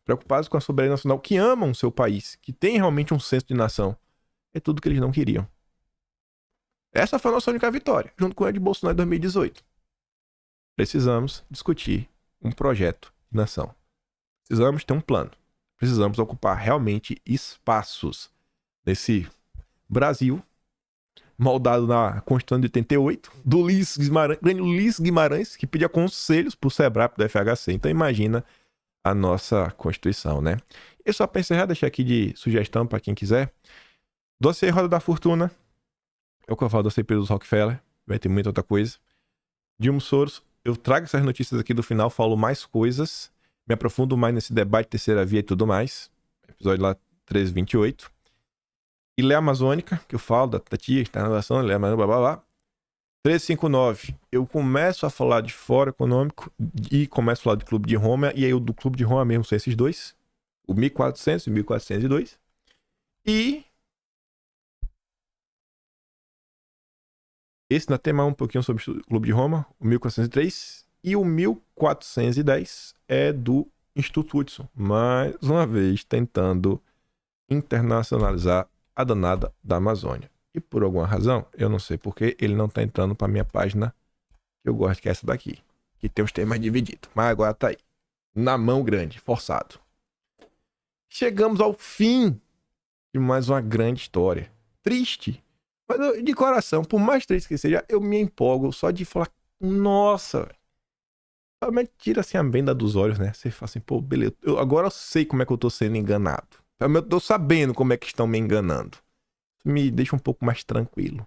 Speaker 1: Preocupados com a soberania nacional, que amam seu país, que tem realmente um senso de nação. É tudo que eles não queriam. Essa foi a nossa única vitória, junto com a de Bolsonaro em 2018. Precisamos discutir um projeto de nação. Precisamos ter um plano. Precisamos ocupar realmente espaços nesse Brasil, moldado na Constituição de 88, do grande Ulisses Guimarães, que pedia conselhos pro SEBRAP do FHC. Então imagina a nossa Constituição, né? E só para encerrar, deixar aqui de sugestão para quem quiser. Dossiê Roda da Fortuna. É o que eu falo do CPI dos Rockefeller. Vai ter muita outra coisa. Dilma Soros. Eu trago essas notícias aqui do final, falo mais coisas. Me aprofundo mais nesse debate terceira via e tudo mais. Episódio lá 1328. E Lei Amazônica, que eu falo da tia, que está na relação, Lei Amazônica, blá blá blá. 1359, eu começo a falar de Fórum Econômico e começo a falar de Clube de Roma, e aí o do Clube de Roma mesmo são esses dois, o 1400 e o 1402. E esse ainda tem mais um pouquinho sobre o Clube de Roma, o 1403, e o 1410 é do Instituto Hudson, mais uma vez tentando internacionalizar a danada da Amazônia. E por alguma razão, eu não sei porque, ele não tá entrando pra minha página, que eu gosto, que é essa daqui, que tem os temas divididos. Mas agora tá aí, na mão grande, forçado. Chegamos ao fim de mais uma grande história. Triste, mas eu, de coração, por mais triste que seja, eu me empolgo só de falar, nossa, realmente tira assim a venda dos olhos, né? Você fala assim, pô, beleza, agora eu sei como é que eu tô sendo enganado. Eu tô sabendo como é que estão me enganando. Isso me deixa um pouco mais tranquilo.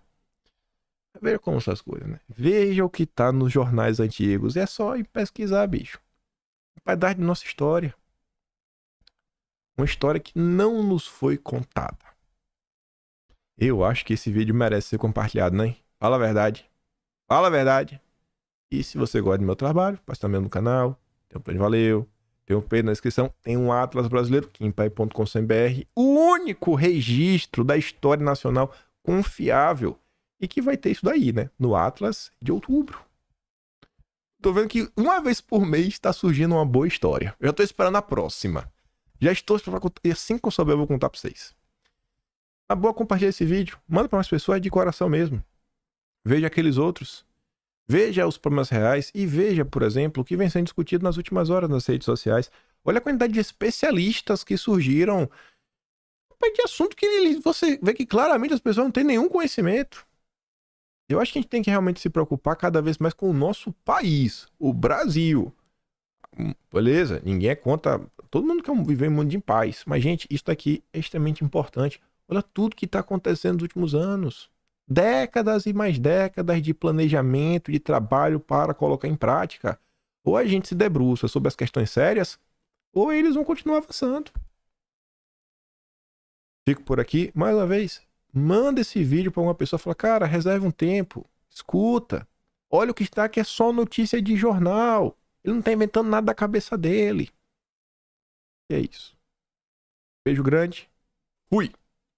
Speaker 1: Veja como são as coisas, né? Veja o que tá nos jornais antigos. É só ir pesquisar, bicho. Um pedaço de nossa história. Uma história que não nos foi contada. Eu acho que esse vídeo merece ser compartilhado, né? Fala a verdade. Fala a verdade. E se você gosta do meu trabalho, passa também no canal. Tem um plano de valeu. Tem um P na descrição, tem um Atlas brasileiro, kimpai.com.br, o único registro da história nacional confiável e que vai ter isso daí, né? No Atlas de outubro. Tô vendo que uma vez por mês está surgindo uma boa história. Eu já tô esperando a próxima. Já estou esperando, e assim que eu souber eu vou contar pra vocês. Na boa, compartilha esse vídeo, manda pra mais pessoas de coração mesmo. Veja aqueles outros. Veja os problemas reais e veja, por exemplo, o que vem sendo discutido nas últimas horas nas redes sociais. Olha a quantidade de especialistas que surgiram de assunto que você vê que claramente as pessoas não têm nenhum conhecimento. Eu acho que a gente tem que realmente se preocupar cada vez mais com o nosso país, o Brasil. Beleza? Ninguém é contra. Todo mundo quer viver em um mundo de paz. Mas, gente, isso daqui é extremamente importante. Olha tudo que está acontecendo nos últimos anos. Décadas e mais décadas de planejamento, de trabalho para colocar em prática. Ou a gente se debruça sobre as questões sérias, ou eles vão continuar avançando. Fico por aqui. Mais uma vez, manda esse vídeo para uma pessoa e fala, cara, reserve um tempo, escuta. Olha o que está aqui, é só notícia de jornal. Ele não está inventando nada da cabeça dele. E é isso. Beijo grande. Fui!